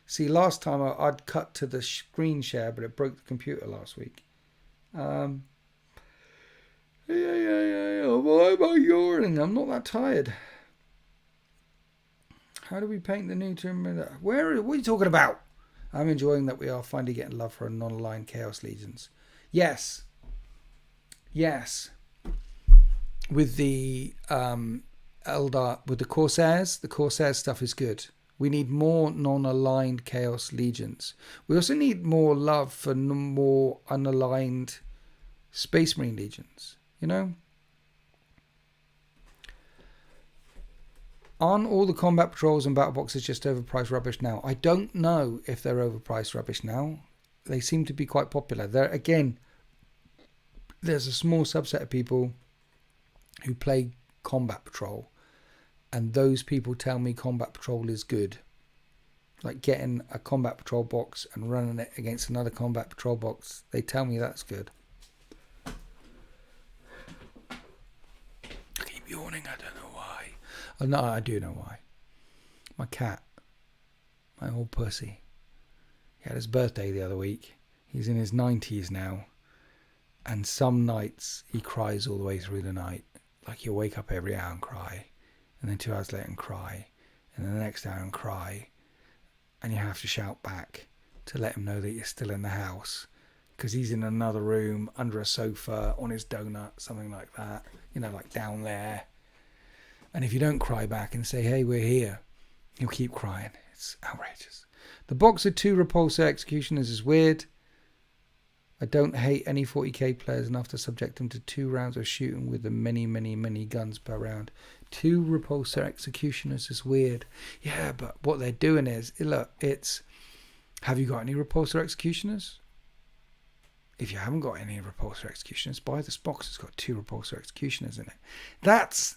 A: See, last time I'd cut to the screen share, but it broke the computer last week. Yeah. Why am I yawning? I'm not that tired. How do we paint the new Tomb Raider? What are you talking about? I'm enjoying that we are finally getting love for non-aligned Chaos Legions. Yes. With the Eldar, with the Corsairs stuff is good. We need more non-aligned Chaos Legions. We also need more love for more unaligned Space Marine Legions. You know? Aren't all the combat patrols and battle boxes just overpriced rubbish now? I don't know if they're overpriced rubbish now. They seem to be quite popular. There's a small subset of people who play combat patrol, and those people tell me combat patrol is good. Like getting a combat patrol box and running it against another combat patrol box, they tell me that's good. I keep yawning, I don't know why. Oh, no, I do know why. My cat, my old pussy, he had his birthday the other week. He's in his 90s now, and some nights he cries all the way through the night. Like he'll wake up every hour and cry, and then 2 hours later and cry, and then the next hour and cry, and you have to shout back to let him know that you're still in the house, because he's in another room, under a sofa, on his donut, something like that, you know, like down there. And if you don't cry back and say, hey, we're here, he'll keep crying. It's outrageous. The box of 2 Repulsor Executioners is weird. I don't hate any 40k players enough to subject them to 2 rounds of shooting with the many guns per round. 2 Repulsor Executioners is weird. Yeah, but what they're doing is, look, it's, have you got any Repulsor Executioners? If you haven't got any Repulsor Executioners, buy this box. It's got 2 Repulsor Executioners in it. That's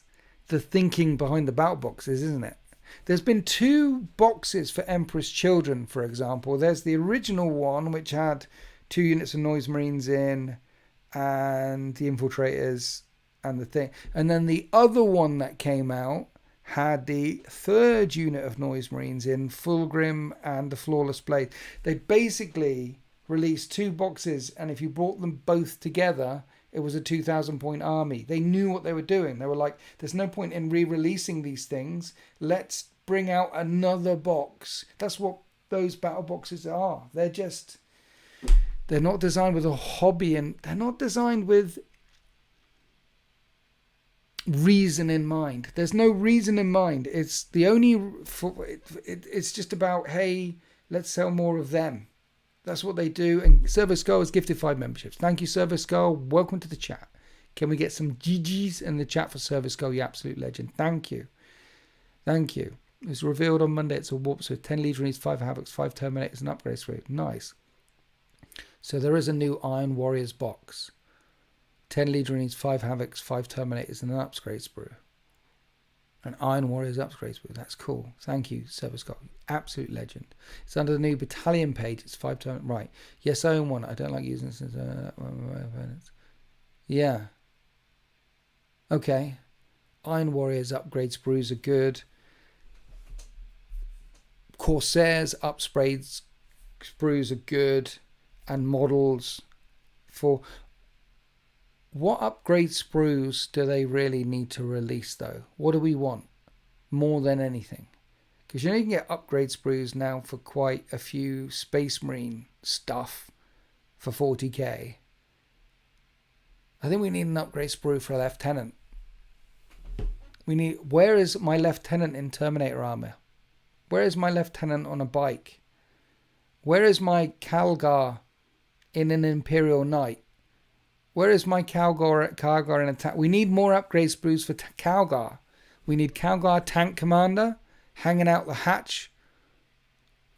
A: the thinking behind the battle boxes, isn't it? There's been 2 boxes for Emperor's Children, for example. There's the original one, which had 2 units of Noise Marines in, and the Infiltrators, and the thing. And then the other one that came out had the 3rd unit of Noise Marines in, Fulgrim and the Flawless Blade. They basically released 2 boxes, and if you brought them both together, it was a 2,000 point army. They knew what they were doing. They were like, there's no point in re-releasing these things. Let's bring out another box. That's what those battle boxes are. They're not designed with a hobby, and they're not designed with reason in mind. There's no reason in mind. It's the only, it's just about, hey, let's sell more of them. That's what they do. And Service Skull has gifted 5 memberships. Thank you, Service Skull. Welcome to the chat. Can we get some GGs in the chat for Service Skull, you absolute legend? Thank you. Thank you. It was revealed on Monday. It's a warp, so 10 Legionaries, 5 Havocs, 5 Terminators, and upgrade suite. Nice. So there is a new Iron Warriors box. 10 Legionaries, 5 Havocs, 5 Terminators, and an upgrade sprue. An Iron Warriors upgrade sprue. That's cool. Thank you, Service Skull. Absolute legend. It's under the new battalion page. It's 5 Terminators. Right. Yes, I own one. I don't like using this as yeah. Okay. Iron Warriors upgrade sprues are good. Corsairs upgrade sprues are good. And models for... What upgrade sprues do they really need to release, though? What do we want more than anything? Because you can get upgrade sprues now for quite a few Space Marine stuff for 40k. I think we need an upgrade sprue for a lieutenant. Where is my lieutenant in Terminator armor? Where is my lieutenant on a bike? Where is my Calgar in an Imperial Knight? Where is my Calgar in attack? We need more upgrade sprues for Calgar. We need Calgar Tank Commander hanging out the hatch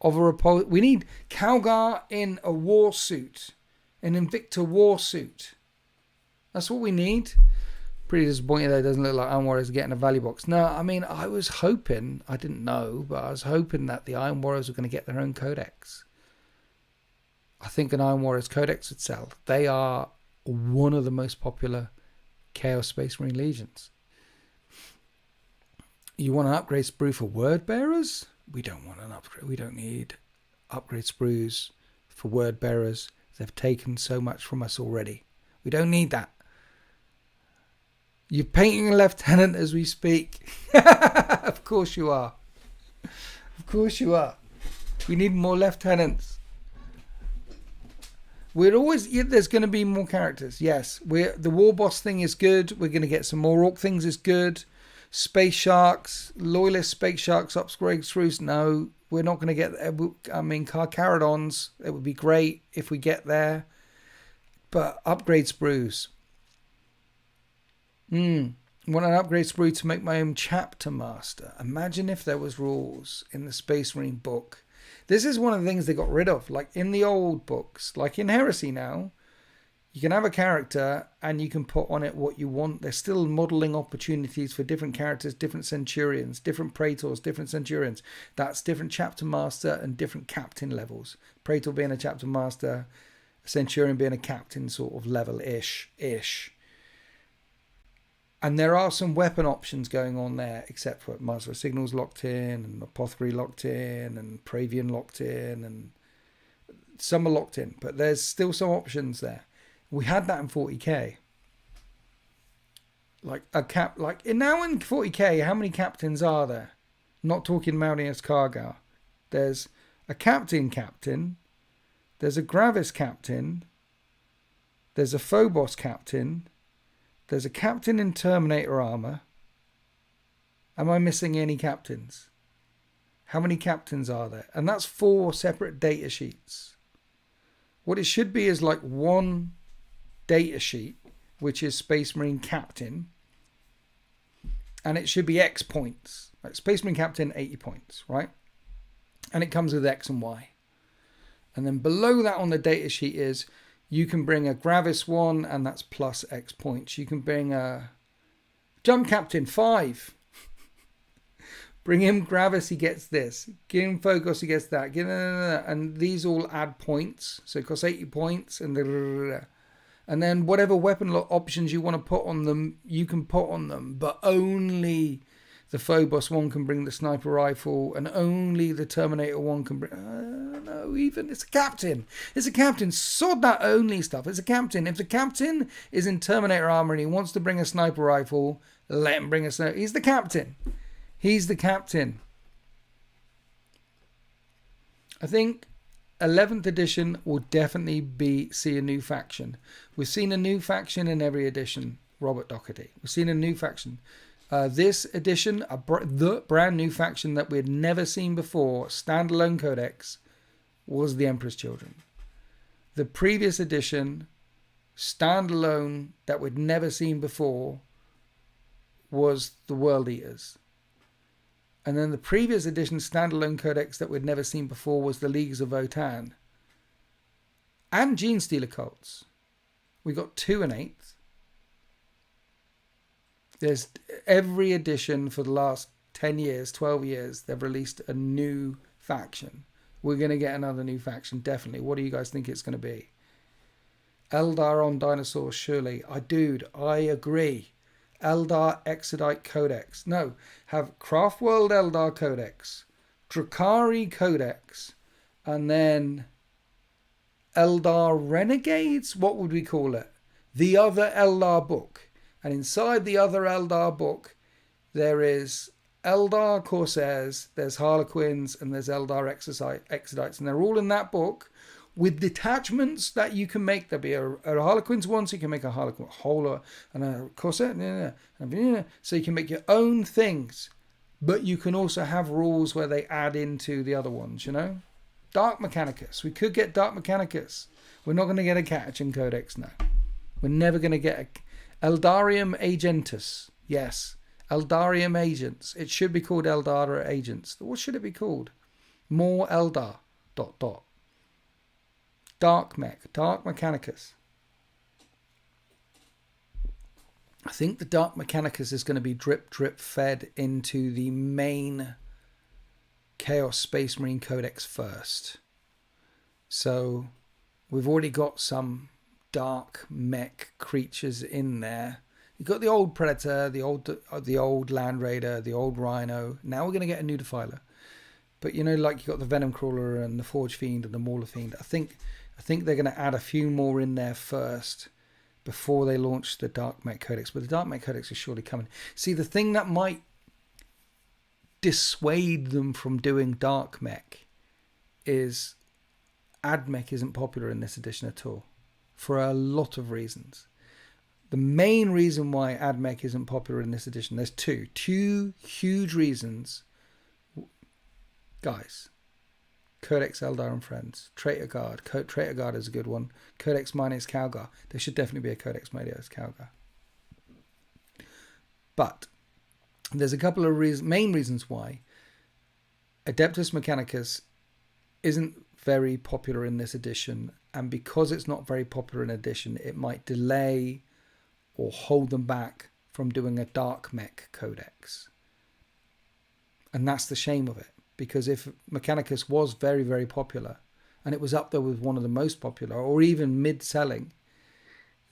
A: of a repulsor. We need Calgar in a war suit, an Invicta war suit. That's what we need. Pretty disappointed that it doesn't look like Iron Warriors are getting a value box. No, I mean, I was hoping, I didn't know, but I was hoping that the Iron Warriors were going to get their own Codex. I think an Iron Warriors Codex would sell. They are one of the most popular Chaos Space Marine Legions. You want an upgrade sprue for word bearers? We don't want an upgrade. We don't need upgrade sprues for word bearers. They've taken so much from us already. We don't need that. You're painting a lieutenant as we speak. Of course you are. Of course you are. We need more lieutenants. We're always... There's going to be more characters. Yes. The war boss thing is good. We're going to get some more orc things is good. Space sharks. Loyalist space sharks. Upgrade sprues. No. We're not going to get... I mean, Carcharodons. It would be great if we get there. But upgrade sprues. Want an upgrade sprue to make my own chapter master. Imagine if there was rules in the Space Marine book. This is one of the things they got rid of. Like in the old books, like in Heresy now, you can have a character and you can put on it what you want. There's still modeling opportunities for different characters, different centurions, different praetors, different centurions. That's different chapter master and different captain levels. Praetor being a chapter master, a centurion being a captain sort of level-ish. And there are some weapon options going on there, except for Master of Signals locked in, and Apothecary locked in, and Praevian locked in, and some are locked in. But there's still some options there. We had that in 40k. Like now in 40k, how many captains are there? Not talking Malleus Cargar. There's a captain. There's a Gravis captain. There's a Phobos captain. There's a captain in Terminator armor. Am I missing any captains? How many captains are there? And that's 4 separate data sheets. What it should be is like one data sheet, which is Space Marine Captain. And it should be X points. Like Space Marine Captain, 80 points, right? And it comes with X and Y. And then below that on the data sheet is... You can bring a Gravis one, and that's plus X points. You can bring a Jump Captain, 5. Bring him Gravis, he gets this. Give him Phobos, he gets that. And these all add points. So it costs 80 points. And then whatever weapon options you want to put on them, you can put on them. But only the Phobos one can bring the sniper rifle, and only the Terminator one can bring... no, even... It's a captain. It's a captain. Sod that only stuff. It's a captain. If the captain is in Terminator armor and he wants to bring a sniper rifle, let him bring a sniper... He's the captain. He's the captain. I think 11th edition will definitely see a new faction. We've seen a new faction in every edition, Robert Doherty. We've seen a new faction. This edition, the brand new faction that we had never seen before, standalone Codex, was the Emperor's Children. The previous edition, standalone, that we'd never seen before, was the World Eaters. And then the previous edition, standalone Codex, that we'd never seen before, was the Leagues of Votan. And Gene Stealer Cults. We got 2 and 8th. There's every edition for the last 10 years, 12 years, they've released a new faction. We're going to get another new faction, definitely. What do you guys think it's going to be? Eldar on dinosaurs, surely. I agree. Eldar Exodite Codex. No, have Craftworld Eldar Codex, Drakari Codex, and then Eldar Renegades? What would we call it? The other Eldar book. And inside the other Eldar book, there is Eldar Corsairs, there's Harlequins, and there's Eldar Exodites. And they're all in that book with detachments that you can make. There'll be a Harlequins one, so you can make a Harlequin whole, and a Corsair. So you can make your own things. But you can also have rules where they add into the other ones, you know? Dark Mechanicus. We could get Dark Mechanicus. We're not going to get a Catechin Codex now. We're never going to get a... Eldarium Agentus. Yes. Eldarium Agents. It should be called Eldar Agents. What should it be called? More Eldar... ... Dark Mech. Dark Mechanicus. I think the Dark Mechanicus is going to be drip fed into the main Chaos Space Marine Codex first. So we've already got some dark mech creatures in there. You've got the old Predator, the old Land Raider, the old Rhino. Now we're going to get a new Defiler. But you know, like you got the Venom Crawler and the Forge Fiend and the Mauler Fiend. I think they're going to add a few more in there first before they launch the Dark Mech Codex. But the Dark Mech Codex is surely coming. See, the thing that might dissuade them from doing Dark Mech is AdMech isn't popular in this edition at all, for a lot of reasons. The main reason why AdMech isn't popular in this edition, there's two huge reasons. Guys, Codex Eldar and Friends, Traitor Guard. Traitor Guard is a good one. Codex minus Calgar. There should definitely be a Codex minus Calgar. But there's a couple of main reasons why Adeptus Mechanicus isn't very popular in this edition, and because it's not very popular in edition, it might delay or hold them back from doing a Dark Mech Codex. And that's the shame of it, because if Mechanicus was very, very popular, and it was up there with one of the most popular, or even mid-selling,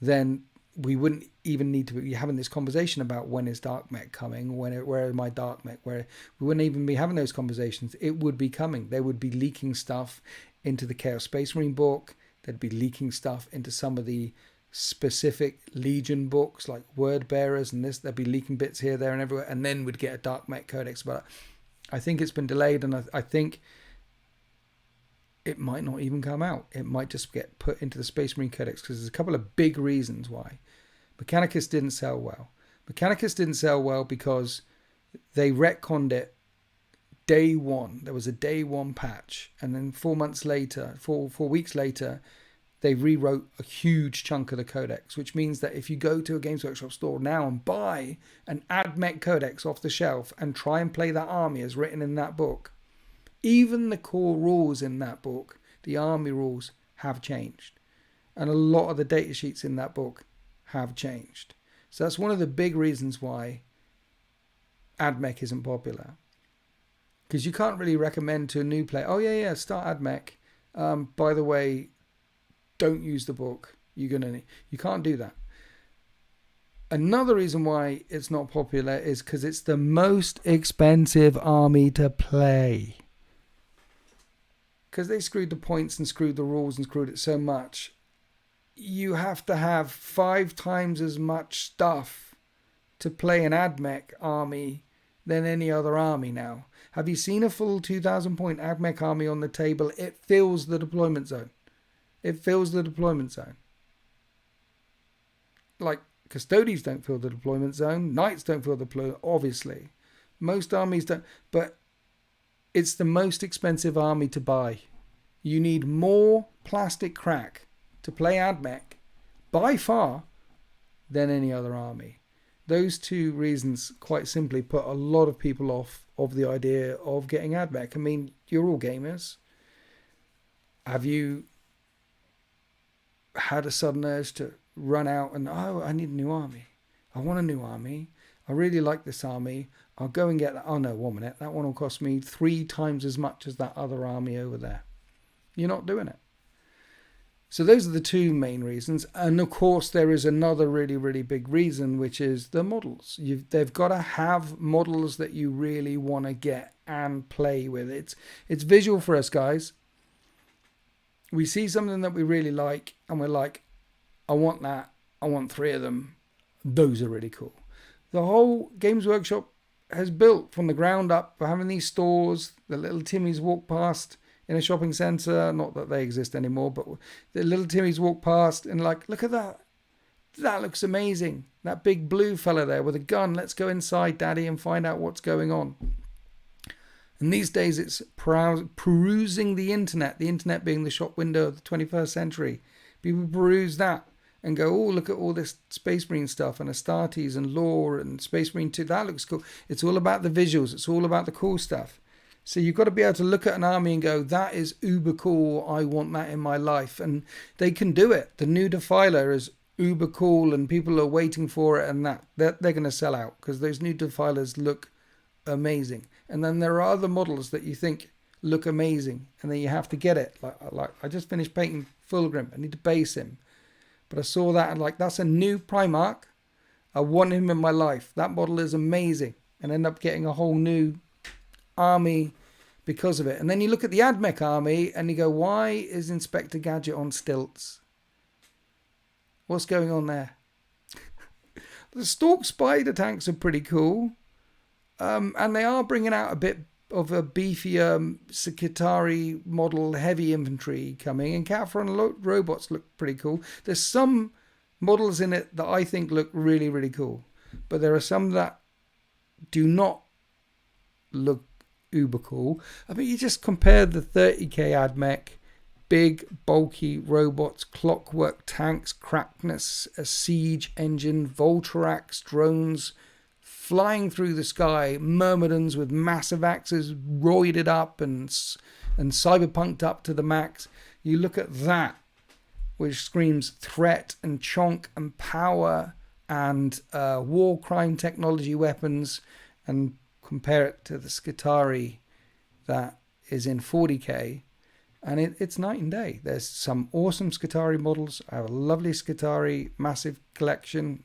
A: then we wouldn't even need to be having this conversation about when is Dark Mech coming, where is my Dark Mech, where we wouldn't even be having those conversations. It would be coming. They would be leaking stuff into the Chaos Space Marine book. They'd be leaking stuff into some of the specific Legion books like Word Bearers and this. They'd be leaking bits here, there and everywhere, and then we'd get a Dark Mech Codex. But I think it's been delayed, and I think it might not even come out. It might just get put into the Space Marine Codex, because there's a couple of big reasons why. Mechanicus didn't sell well. Mechanicus didn't sell well because they retconned it day one. There was a day one patch, and then 4 months later, four weeks later, they rewrote a huge chunk of the codex, which means that if you go to a Games Workshop store now and buy an AdMech Codex off the shelf and try and play that army as written in that book, even the core rules in that book, the army rules, have changed. And a lot of the data sheets in that book have changed. So that's one of the big reasons why AdMech isn't popular. Because you can't really recommend to a new player, oh yeah, start AdMech. By the way, don't use the book. You can't do that. Another reason why it's not popular is because it's the most expensive army to play. Because they screwed the points and screwed the rules and screwed it so much. You have to have 5 times as much stuff to play an AdMech army than any other army now. Have you seen a full 2,000 point AdMech army on the table? It fills the deployment zone. It fills the deployment zone. Like, Custodies don't fill the deployment zone. Knights don't fill the deployment, obviously. Most armies don't. But it's the most expensive army to buy. You need more plastic crack to play AdMech, by far, than any other army. Those two reasons, quite simply, put a lot of people off of the idea of getting AdMech. I mean, you're all gamers. Have you had a sudden urge to run out and, oh, I need a new army. I want a new army. I really like this army. I'll go and get that. Oh no, 1 minute. That one will cost me 3 times as much as that other army over there. You're not doing it. So those are the two main reasons. And of course, there is another really, really big reason, which is the models. They've got to have models that you really want to get and play with. It's visual for us, guys. We see something that we really like, and we're like, I want that. I want 3 of them. Those are really cool. The whole Games Workshop has built from the ground up for having these stores. The little Timmies walk past in a shopping centre. Not that they exist anymore, but the little Timmies walk past and like, look at that. That looks amazing. That big blue fella there with a gun. Let's go inside, Daddy, and find out what's going on. And these days it's perusing the internet being the shop window of the 21st century. People peruse that and go, oh, look at all this Space Marine stuff and Astartes and lore and Space Marine 2. That looks cool. It's all about the visuals. It's all about the cool stuff. So you've got to be able to look at an army and go, that is uber cool. I want that in my life. And they can do it. The new Defiler is uber cool and people are waiting for it, and they're going to sell out because those new Defilers look amazing. And then there are other models that you think look amazing, and then you have to get it. Like I just finished painting Fulgrim. I need to base him. But I saw that and like, that's a new Primarch. I want him in my life. That model is amazing. And end up getting a whole new army because of it. And then you look at the AdMech army and you go, why is Inspector Gadget on stilts? What's going on there? The Stalk Spider tanks are pretty cool. And they are bringing out a bit of a beefier Skitarii model heavy infantry coming. And Cataphrone robots look pretty cool. There's some models in it that I think look really, really cool. But there are some that do not look uber cool. I mean, you just compare the 30k AdMech, big, bulky robots, clockwork tanks, crackness, a siege engine, Voltarax drones, flying through the sky, Myrmidons with massive axes, roided up and cyberpunked up to the max. You look at that, which screams threat and chonk and power and war crime technology weapons, and compare it to the Skitarii that is in 40k, and it's night and day. There's some awesome Skitarii models. I have a lovely Skitarii massive collection,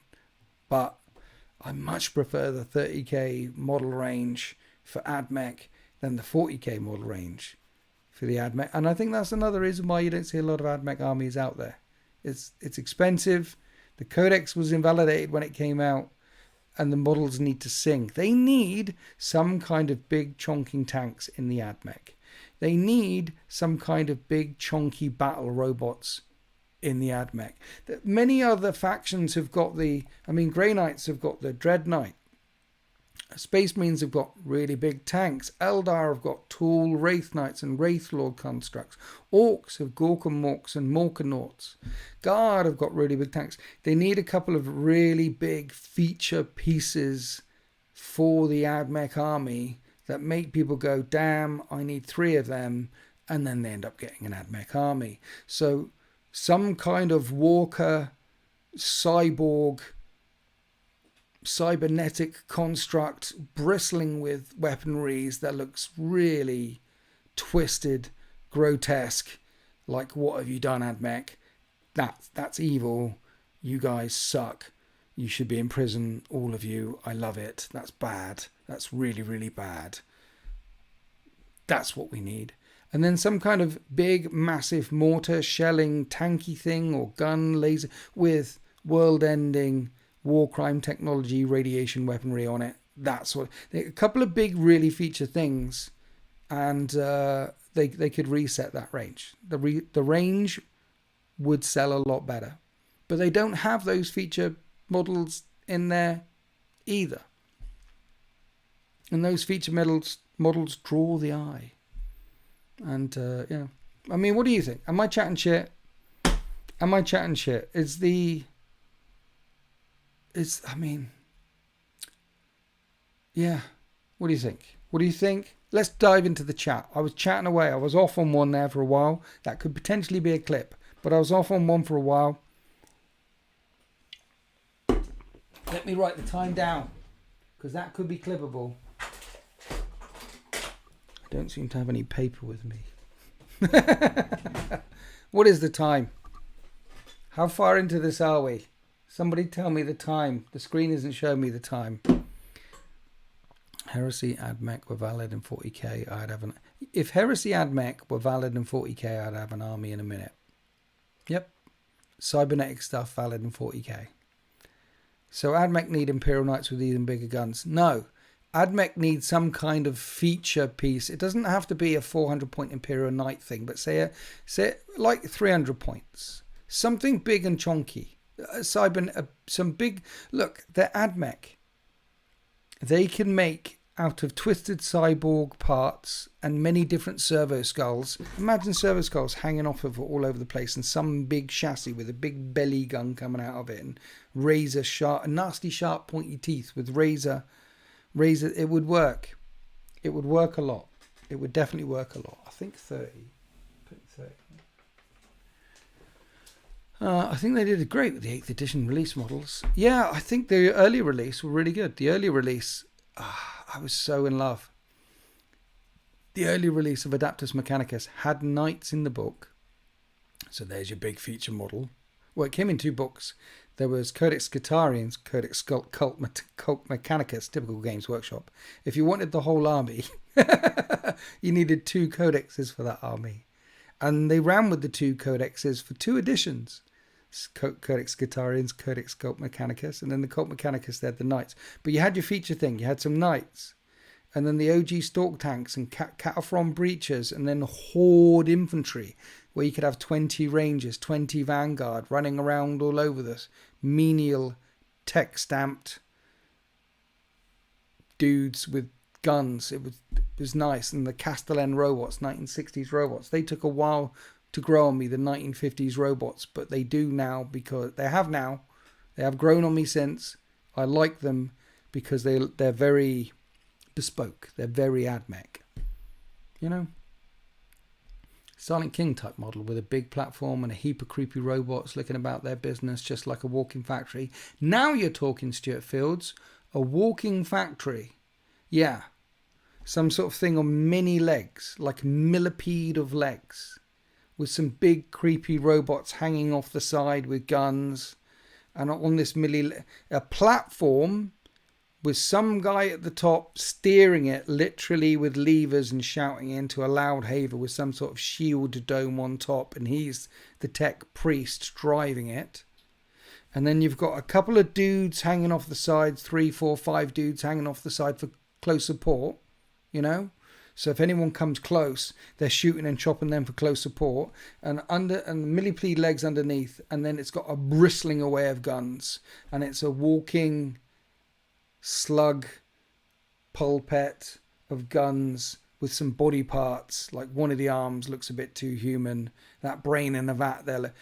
A: but I much prefer the 30k model range for AdMech than the 40k model range for the AdMech. And I think that's another reason why you don't see a lot of AdMech armies out there. It's expensive. The Codex was invalidated when it came out, and the models need to sing. They need some kind of big chonking tanks in the AdMech. They need some kind of big chonky battle robots in the AdMech. Many other factions have got Grey Knights have got the Dread Knight. Space Marines have got really big tanks. Eldar have got tall Wraith Knights and Wraith Lord constructs. Orcs have Gorkamorks and Morkanauts. Guard have got really big tanks. They need a couple of really big feature pieces for the AdMech army that make people go, damn, I need 3 of them, and then they end up getting an AdMech army. So some kind of Walker, cyborg, cybernetic construct bristling with weaponries that looks really twisted, grotesque, like, what have you done, AdMech? That's evil. You guys suck. You should be in prison, all of you. I love it. That's bad. That's really, really bad. That's what we need. And then some kind of big, massive mortar shelling tanky thing or gun laser with world-ending war crime technology, radiation weaponry on it. That's what a couple of big, really feature things, and they could reset that range. The range would sell a lot better, but they don't have those feature models in there either. And those feature models draw the eye. And yeah, I mean, what do you think? Am I chatting shit? Yeah. What do you think? Let's dive into the chat. I was chatting away. I was off on one there for a while. That could potentially be a clip, but I was off on one for a while. Let me write the time down, because that could be clippable. I don't seem to have any paper with me. What is the time? How far into this are we? Somebody tell me the time. The screen isn't showing me the time. Heresy AdMech were valid in 40k. If Heresy AdMech were valid in 40k, I'd have an army in a minute. Yep. Cybernetic stuff valid in 40k. So AdMech need Imperial Knights with even bigger guns? No. AdMech needs some kind of feature piece. It doesn't have to be a 400-point Imperial Knight thing, but say like 300 points. Something big and chonky. Some big... Look, they're AdMech. They can make out of twisted cyborg parts and many different servo skulls. Imagine servo skulls hanging off of all over the place, and some big chassis with a big belly gun coming out of it, and nasty sharp pointy teeth with razor. It would work. It would work a lot. It would definitely work a lot. I think 30. Put 30. I think they did great with the 8th edition release models. Yeah, I think the early release were really good. The early release, I was so in love. The early release of Adaptus Mechanicus had knights in the book. So there's your big feature model. Well, it came in 2 books. There was Codex Guitarians, Codex Cult Mechanicus, typical Games Workshop. If you wanted the whole army, you needed 2 codexes for that army. And they ran with the 2 codexes for 2 editions. Codex Guitarians, Codex Cult Mechanicus, and then the Cult Mechanicus, they had the knights. But you had your feature thing, you had some knights, and then the OG Stalk Tanks and Cataphrone Breachers, and then Horde Infantry, where you could have 20 Rangers, 20 Vanguard running around all over this. Menial, tech-stamped dudes with guns. It was nice. And the Castellan robots, 1960s robots, they took a while to grow on me, the 1950s robots, but they do now, because they have grown on me since. I like them because they're very bespoke. They're very AdMech. You know? Silent King type model with a big platform and a heap of creepy robots looking about their business just like a walking factory. Now you're talking, Stuart Fields. A walking factory. Yeah. Some sort of thing on mini legs, like a millipede of legs, with some big creepy robots hanging off the side with guns, and on this a platform with some guy at the top steering it literally with levers and shouting into a loud haver with some sort of shield dome on top, and he's the tech priest driving it. And then you've got a couple of dudes hanging off the sides, 3, 4, 5 dudes hanging off the side for close support, you know. So if anyone comes close, they're shooting and chopping them for close support, and millipede legs underneath, and then it's got a bristling array of guns, and it's a walking slug pulpit of guns with some body parts. Like one of the arms looks a bit too human. That brain in the vat there.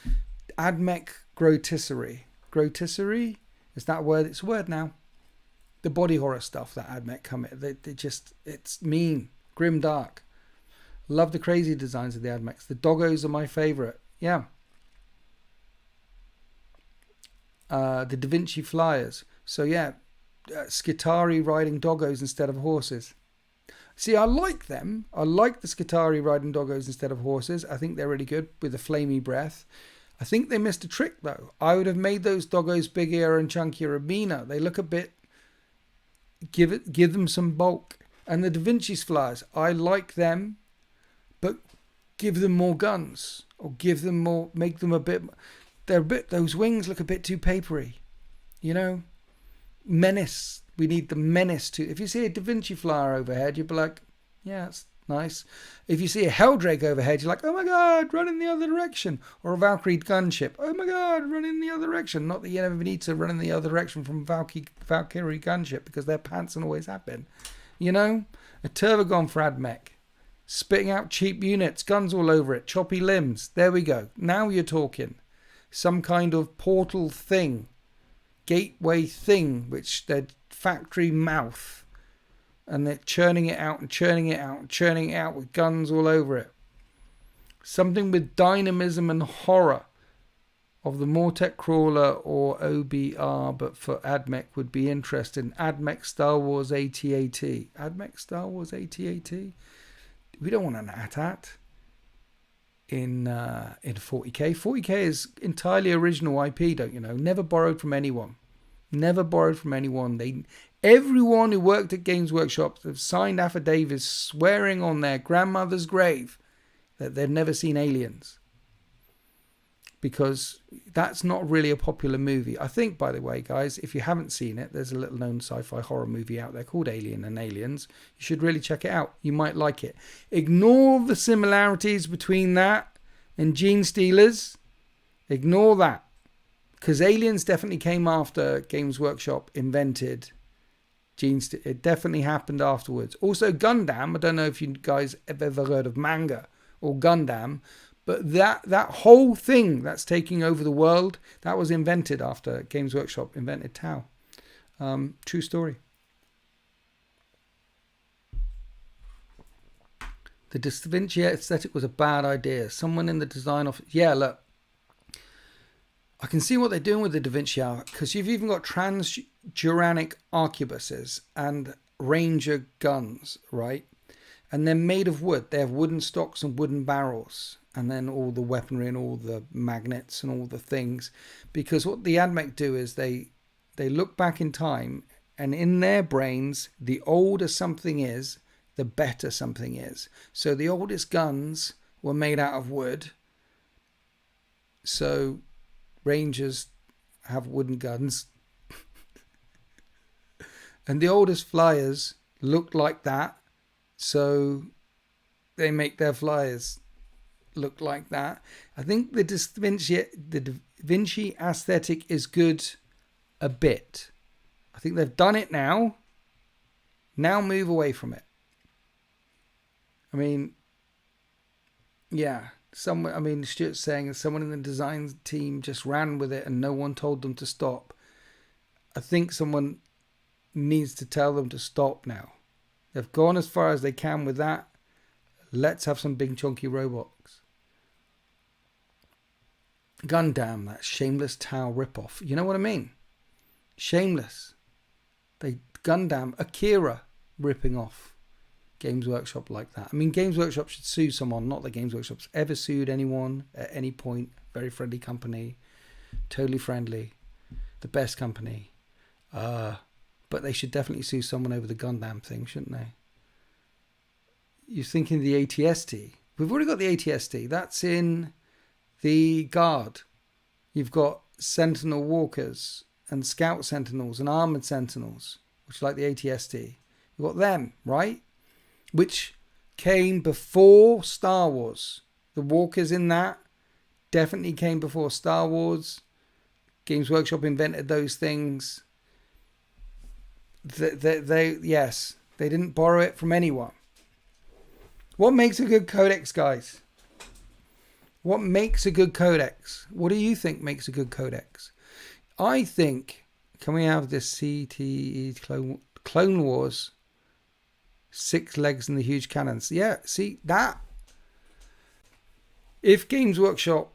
A: AdMech grotesquerie. Grotesquerie? Is that a word? It's a word now. The body horror stuff that AdMech come in. It's mean. Grim dark. Love the crazy designs of the AdMechs. The doggos are my favourite. Yeah. The Da Vinci Flyers. So yeah, Skitari riding doggos instead of horses. See, I like them. I like the Skitari riding doggos instead of horses. I think they're really good with a flamey breath. I think they missed a trick though. I would have made those doggos bigger and chunkier and meaner. They look a bit... Give them some bulk. And the Da Vinci's Flyers, I like them, but give them more guns, or give them more, make them a bit, those wings look a bit too papery, you know. Menace, we need the menace to. If you see a Da Vinci Flyer overhead, you'll be like, yeah, it's nice. If you see a Helldrake overhead, you're like, oh my god, run in the other direction. Or a Valkyrie gunship, oh my god, run in the other direction. Not that you never need to run in the other direction from Valkyrie gunship, because their pants and always have been. You know, a Turvagon for AdMech, spitting out cheap units, guns all over it, choppy limbs. There we go. Now you're talking. Some kind of portal thing, gateway thing, which their factory mouth, and they're churning it out and churning it out and churning it out with guns all over it. Something with dynamism and horror of the Mortek Crawler or OBR, but for AdMech would be interesting. AdMech Star Wars AT-AT. AdMech Star Wars AT-AT? We don't want an AT-AT in 40k. 40k is entirely original IP, don't you know? Never borrowed from anyone. Never borrowed from anyone. Everyone who worked at Games Workshop have signed affidavits swearing on their grandmother's grave that they've never seen Aliens. Because that's not really a popular movie. I think, by the way, guys, if you haven't seen it, there's a little known sci-fi horror movie out there called Alien and Aliens. You should really check it out. You might like it. Ignore the similarities between that and Gene Stealers. Ignore that. Because Aliens definitely came after Games Workshop invented Gene Stealers. It definitely happened afterwards. Also, Gundam. I don't know if you guys have ever heard of manga or Gundam. But that whole thing that's taking over the world, that was invented after Games Workshop invented Tau. True story. The Da Vinci aesthetic was a bad idea. Someone in the design office... Yeah, look. I can see what they're doing with the Da Vinci art, because you've even got transuranic arquebuses and ranger guns, right? And they're made of wood. They have wooden stocks and wooden barrels, and then all the weaponry and all the magnets and all the things. Because what the AdMech do is they look back in time, and in their brains, the older something is, the better something is. So the oldest guns were made out of wood. So Rangers have wooden guns. And the oldest flyers looked like that. So they make their flyers look like that. I think the Da Vinci aesthetic is good a bit. I think they've done it now. Now move away from it. I mean, yeah. Stuart's saying someone in the design team just ran with it and no one told them to stop. I think someone needs to tell them to stop now. They've gone as far as they can with that. Let's have some big chunky robots. Gundam, that shameless Tau ripoff. You know what I mean? Shameless. Gundam, Akira ripping off Games Workshop like that. I mean, Games Workshop should sue someone. Not that Games Workshop's ever sued anyone at any point. Very friendly company. Totally friendly. The best company. But they should definitely sue someone over the Gundam thing, shouldn't they? You're thinking the ATST. We've already got the ATST. That's in the Guard. You've got Sentinel Walkers and Scout Sentinels and Armored Sentinels, which is like the ATST. You've got them, right? Which came before Star Wars. The Walkers in that definitely came before Star Wars. Games Workshop invented those things. Yes, they didn't borrow it from anyone. What makes a good codex, guys? What makes a good codex? What do you think makes a good codex? I think, can we have this CTE Clone Wars 6 legs and the huge cannons? Yeah, see that? If Games Workshop,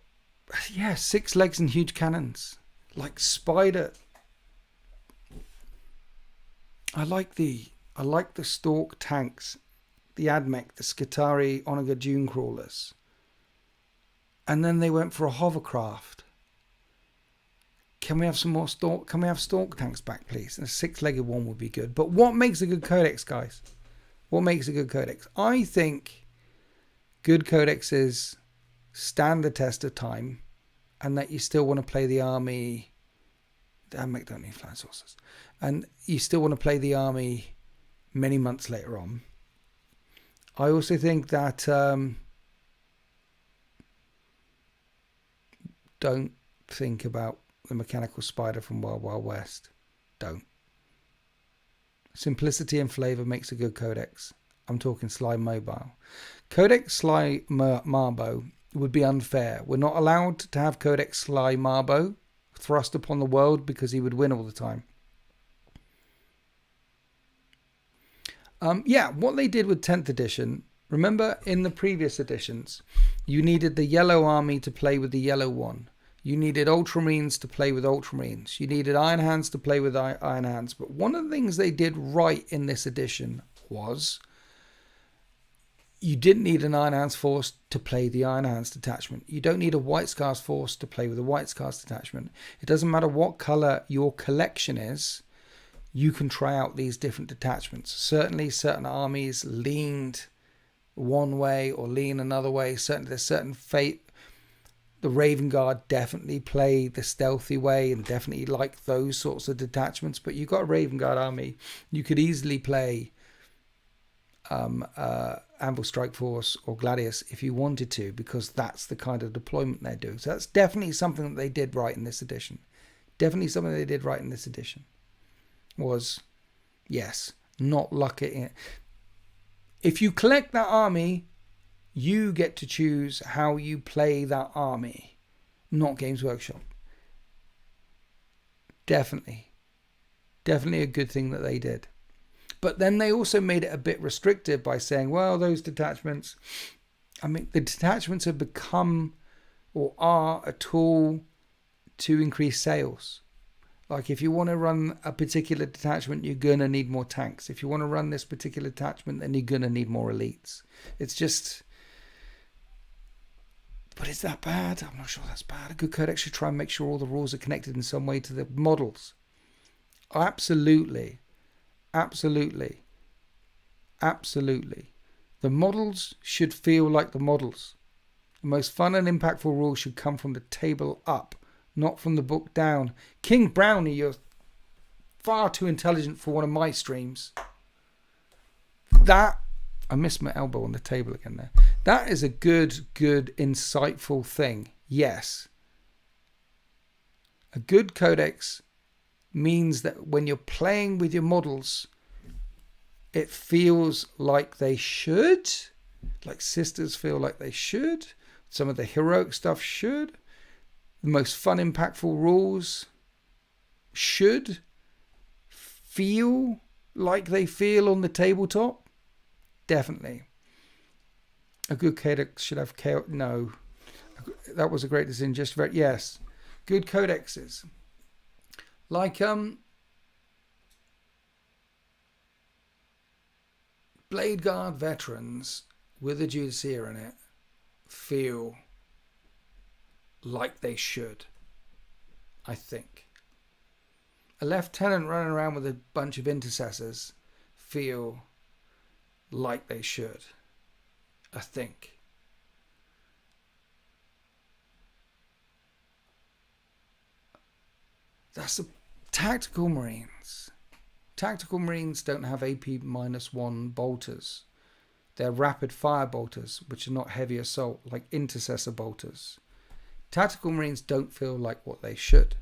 A: 6 legs and huge cannons, like Spider. I like the Stork tanks, the AdMech, the Skitarii Onaga Dune crawlers. And then they went for a hovercraft. Can we have some more Stork? Can we have Stork tanks back, please? And a 6-legged one would be good. But what makes a good codex, guys? What makes a good codex? I think good codexes stand the test of time, and that you still want to play the army. The AdMech don't need flying saucers. And you still want to play the army many months later on. I also think that don't think about the mechanical spider from Wild Wild West. Don't. Simplicity and flavour makes a good codex. I'm talking Sly Mobile. Codex Sly Marbo would be unfair. We're not allowed to have Codex Sly Marbo thrust upon the world because he would win all the time. What they did with 10th edition, remember in the previous editions, you needed the yellow army to play with the yellow one. You needed Ultramarines to play with Ultramarines. You needed Iron Hands to play with Iron Hands. But one of the things they did right in this edition was you didn't need an Iron Hands force to play the Iron Hands detachment. You don't need a White Scars force to play with a White Scars detachment. It doesn't matter what colour your collection is. You can try out these different detachments. Certainly certain armies leaned one way or lean another way. Certainly there's certain fate. The Raven Guard definitely play the stealthy way and definitely like those sorts of detachments. But you've got a Raven Guard army. You could easily play Ambush Strike Force or Gladius if you wanted to, because that's the kind of deployment they're doing. So that's definitely something that they did right in this edition. Definitely something they did right in this edition. Was, yes, not luck it in. If you collect that army, you get to choose how you play that army, not Games Workshop. Definitely a good thing that they did. But then they also made it a bit restrictive by saying, well, those detachments, the detachments have become or are a tool to increase sales. Like if you want to run a particular detachment, you're going to need more tanks. If you want to run this particular detachment, then you're going to need more elites. It's just... But is that bad? I'm not sure that's bad. A good codex should try and make sure all the rules are connected in some way to the models. Absolutely. Absolutely. Absolutely. The models should feel like the models. The most fun and impactful rules should come from the table up, not from the book down. King Brownie, you're far too intelligent for one of my streams. That... I missed my elbow on the table again there. That is a good, insightful thing. Yes. A good codex means that when you're playing with your models, it feels like they should. Like sisters feel like they should. Some of the heroic stuff should. The most fun, impactful rules should feel like they feel on the tabletop. Definitely. A good codex should have chaos. No. That was a great decision. Just very, yes. Good codexes. Like Blade Guard veterans with a Judicia in it feel like they should. I think. A lieutenant running around with a bunch of intercessors feel like they should. I think. That's the tactical marines. Tactical marines don't have AP-1 bolters. They're rapid fire bolters, which are not heavy assault like intercessor bolters. Tactical marines don't feel like what they should.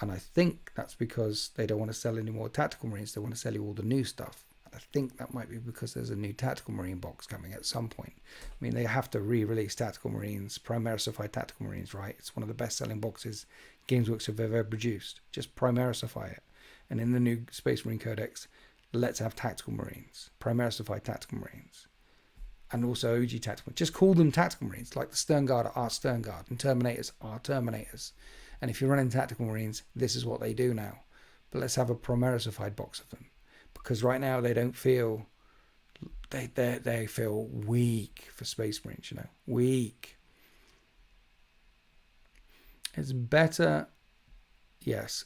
A: And I think that's because they don't want to sell any more tactical marines. They want to sell you all the new stuff. I think that might be because there's a new Tactical Marine box coming at some point. I mean, they have to re-release Tactical Marines, Primarisify Tactical Marines, right? It's one of the best-selling boxes Gamesworks have ever produced. Just Primarisify it. And in the new Space Marine Codex, let's have Tactical Marines. Primarisify Tactical Marines. And also OG Tactical. Just call them Tactical Marines, like the Stern Guard are Stern Guard, and Terminators are Terminators. And if you're running Tactical Marines, this is what they do now. But let's have a Primarisified box of them. Because right now they don't feel, they feel weak for Space Marines, you know, weak. It's better, yes.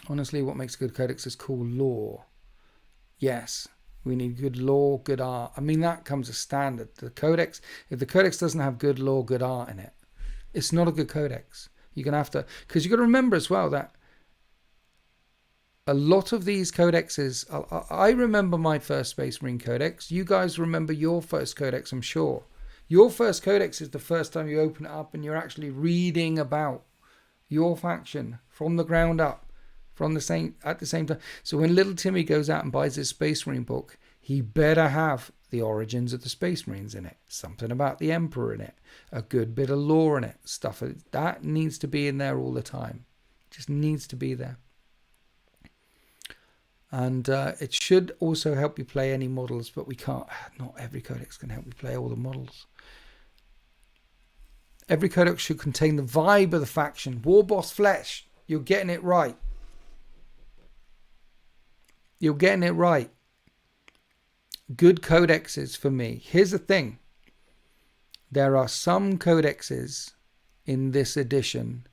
A: Honestly, what makes a good codex is cool lore. Yes, we need good lore, good art. I mean, that comes as standard. The codex, if the codex doesn't have good lore, good art in it, it's not a good codex. You're going to have to, because you've got to remember as well that a lot of these codexes, I remember my first Space Marine Codex. You guys remember your first Codex, I'm sure. Your first Codex is the first time you open it up and you're actually reading about your faction from the ground up, at the same time. So when little Timmy goes out and buys his Space Marine book, he better have the origins of the Space Marines in it, something about the Emperor in it, a good bit of lore in it, stuff that needs to be in there all the time. Just needs to be there. And it should also help you play any models, but we can't. Not every codex can help you play all the models. Every codex should contain the vibe of the faction. War Boss Flesh. You're getting it right. You're getting it right. Good codexes for me. Here's the thing. There are some codexes in this edition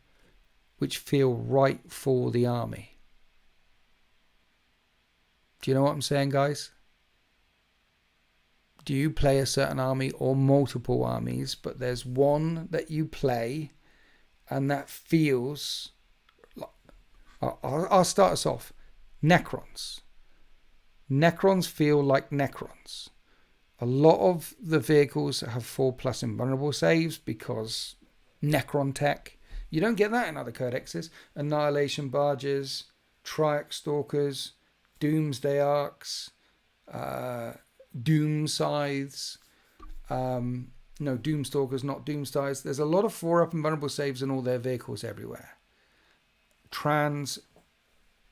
A: which feel right for the army. Do you know what I'm saying, guys? Do you play a certain army or multiple armies, but there's one that you play and that feels like... I'll start us off. Necrons. Necrons feel like Necrons. A lot of the vehicles have 4+ invulnerable saves because Necron tech. You don't get that in other codexes. Annihilation Barges, Triax Stalkers, Doomsday Arcs, Doom Scythes, no, Doomstalkers, not Doomsdays. There's a lot of 4+ invulnerable saves in all their vehicles everywhere. Trans,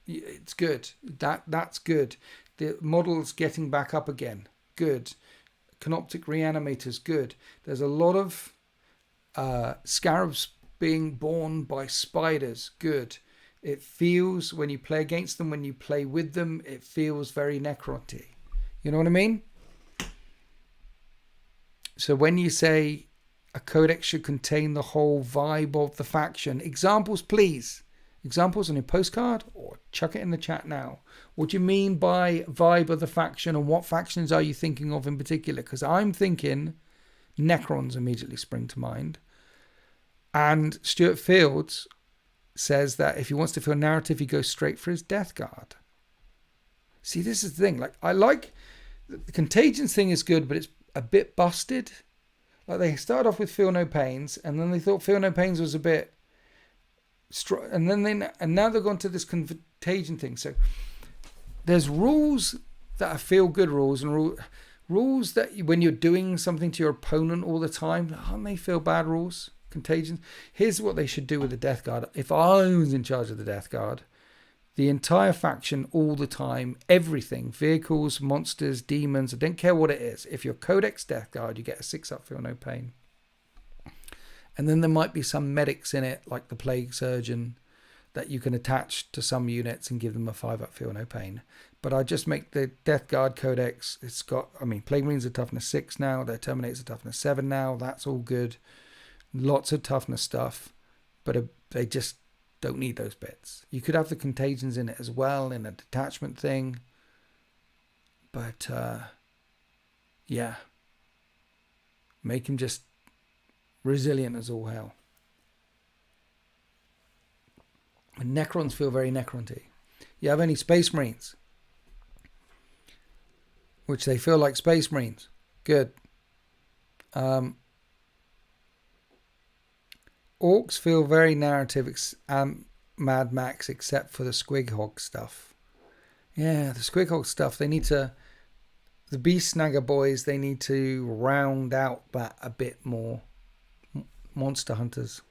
A: it's good. That's good. The models getting back up again, good. Canoptic Reanimators, good. There's a lot of Scarabs being born by spiders, good. It feels, when you play against them, when you play with them, it feels very Necron-y. You know what I mean? So when you say a codex should contain the whole vibe of the faction, examples please. Examples on your postcard, or chuck it in the chat now. What do you mean by vibe of the faction, and what factions are you thinking of in particular? Because I'm thinking Necrons immediately spring to mind. And Stuart Fields says that if he wants to feel narrative, he goes straight for his Death Guard. See, this is the thing. Like, I like the Contagions thing is good, but it's a bit busted. Like, they started off with Feel No Pains, and then they thought Feel No Pains was a bit and now they've gone to this Contagion thing. So there's rules that are feel good rules, and rules that when you're doing something to your opponent all the time, aren't they feel bad rules? Contagions. Here's what they should do with the Death Guard. If I was in charge of the Death Guard, the entire faction all the time, everything, vehicles, monsters, demons, I don't care what it is. If you're Codex Death Guard, you get a 6-up Feel No Pain. And then there might be some medics in it, like the Plague Surgeon, that you can attach to some units and give them a 5-up Feel No Pain. But I just make the Death Guard Codex, it's got, I mean, Plague Marines are toughness 6 now, their Terminators are toughness 7 now, that's all good. Lots of toughness stuff, but they just don't need those bits. You could have the Contagions in it as well, in a detachment thing. But, yeah. Make him just resilient as all hell. And Necrons feel very Necron-y. You have any Space Marines, which they feel like Space Marines. Good. Orcs feel very narrative, Mad Max, except for the Squig Hog stuff. Yeah, the Squig Hog stuff, they need to, the Beast Snagger boys, they need to round out that a bit more. Monster Hunters.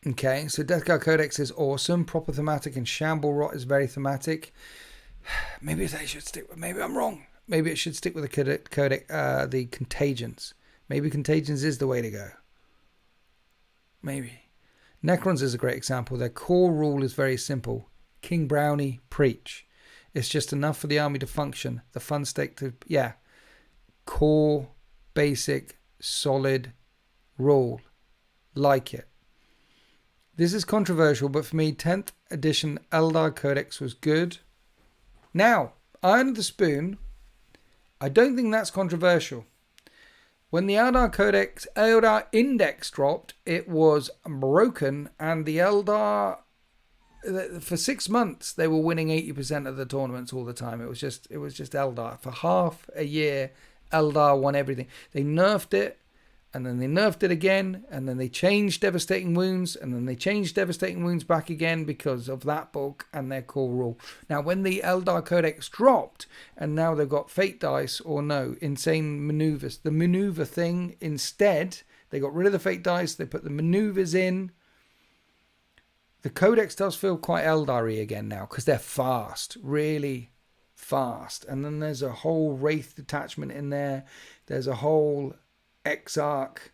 A: Okay, so Death Guard Codex is awesome. Proper thematic, and Shamble Rot is very thematic. Maybe they should stick with, maybe I'm wrong. Maybe it should stick with the Contagions. Maybe Contagions is the way to go. Maybe. Necrons is a great example. Their core rule is very simple. King Brownie, preach. It's just enough for the army to function. The fun stake to, yeah. Core, basic, solid rule. Like it. This is controversial, but for me, 10th edition Eldar Codex was good. Now, Iron of the Spoon, I don't think that's controversial. When the Eldar Index dropped, it was broken, and the Eldar, for 6 months, they were winning 80% of the tournaments all the time. It was just Eldar. For half a year, Eldar won everything. They nerfed it, and then they nerfed it again, and then they changed Devastating Wounds, and then they changed Devastating Wounds back again because of that book and their core rule. Now, when the Eldar Codex dropped, and now they've got Fate Dice, or no, Insane Maneuvers, the maneuver thing instead, they got rid of the Fate Dice, they put the maneuvers in. The Codex does feel quite Eldar-y again now, because they're fast, really fast. And then there's a whole Wraith detachment in there. There's a whole Exarch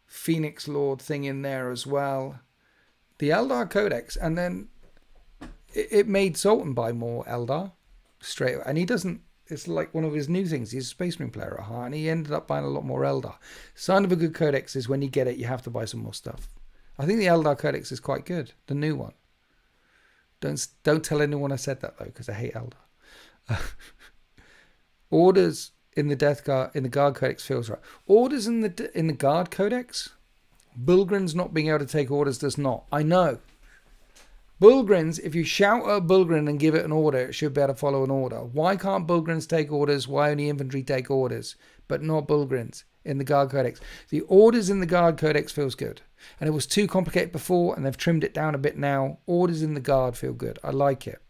A: Phoenix Lord thing in there as well. The Eldar Codex, and then it made Sultan buy more Eldar straight away. And he doesn't, it's like one of his new things. He's a Space Marine player at heart, and he ended up buying a lot more Eldar. Sign of a good Codex is when you get it, you have to buy some more stuff. I think the Eldar Codex is quite good, the new one. Don't tell anyone I said that though, because I hate Eldar. Orders in the Death Guard, in the Guard Codex feels right. Orders in the Guard Codex, Bulgrin's not being able to take orders does not. I know. Bulgrins, if you shout at a Bulgrin and give it an order, it should be able to follow an order. Why can't Bulgrins take orders? Why only infantry take orders, but not Bulgrins in the Guard Codex? The orders in the Guard Codex feels good. And it was too complicated before, and they've trimmed it down a bit now. Orders in the Guard feel good. I like it.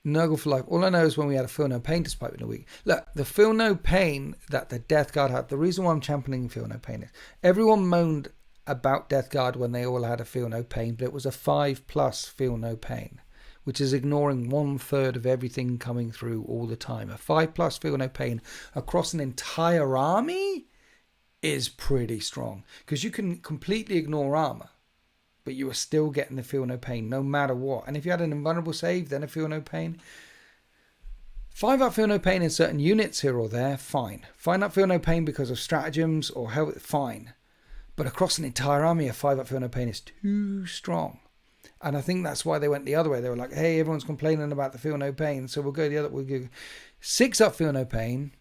A: Nurgle for life. All I know is when we had a Feel No Pain despite in a week. Look, the Feel No Pain that the Death Guard had, the reason why I'm championing Feel No Pain is everyone moaned about Death Guard when they all had a Feel No Pain, but it was a 5+ Feel No Pain. which is ignoring 1/3 of everything coming through all the time. A 5+ feel no pain across an entire army is pretty strong, because you can completely ignore armor, but you are still getting the feel no pain no matter what. And if you had an invulnerable save, then a feel no pain. 5+ feel no pain in certain units here or there, fine. 5+ feel no pain because of stratagems or health, fine. But across an entire army, a 5+ feel no pain is too strong. And I think that's why they went the other way. They were like, hey, everyone's complaining about the feel no pain, so we'll go the other. We'll go 6+ feel no pain.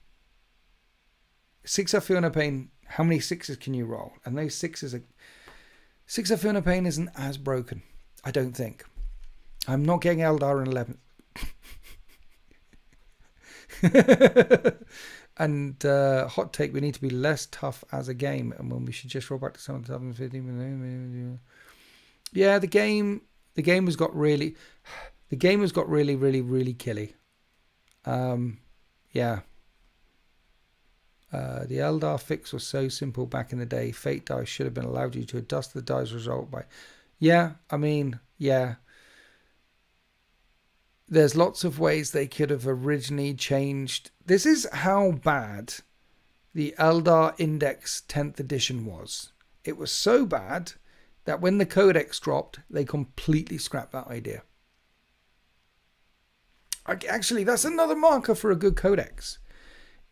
A: 6+ feel no pain. How many 6s can you roll? And those 6s are 6+ feel no pain isn't as broken, I don't think. I'm not getting Eldar in 11. And hot take, we need to be less tough as a game, and when we should just roll back to some of the 2015. Yeah, the game has got really killy. Yeah. The Eldar fix was so simple back in the day. Fate dice should have been allowed you to adjust the dice result by. Yeah, I mean, yeah. There's lots of ways they could have originally changed. This is how bad the Eldar Index 10th edition was. It was so bad that when the Codex dropped, they completely scrapped that idea. Actually, that's another marker for a good Codex.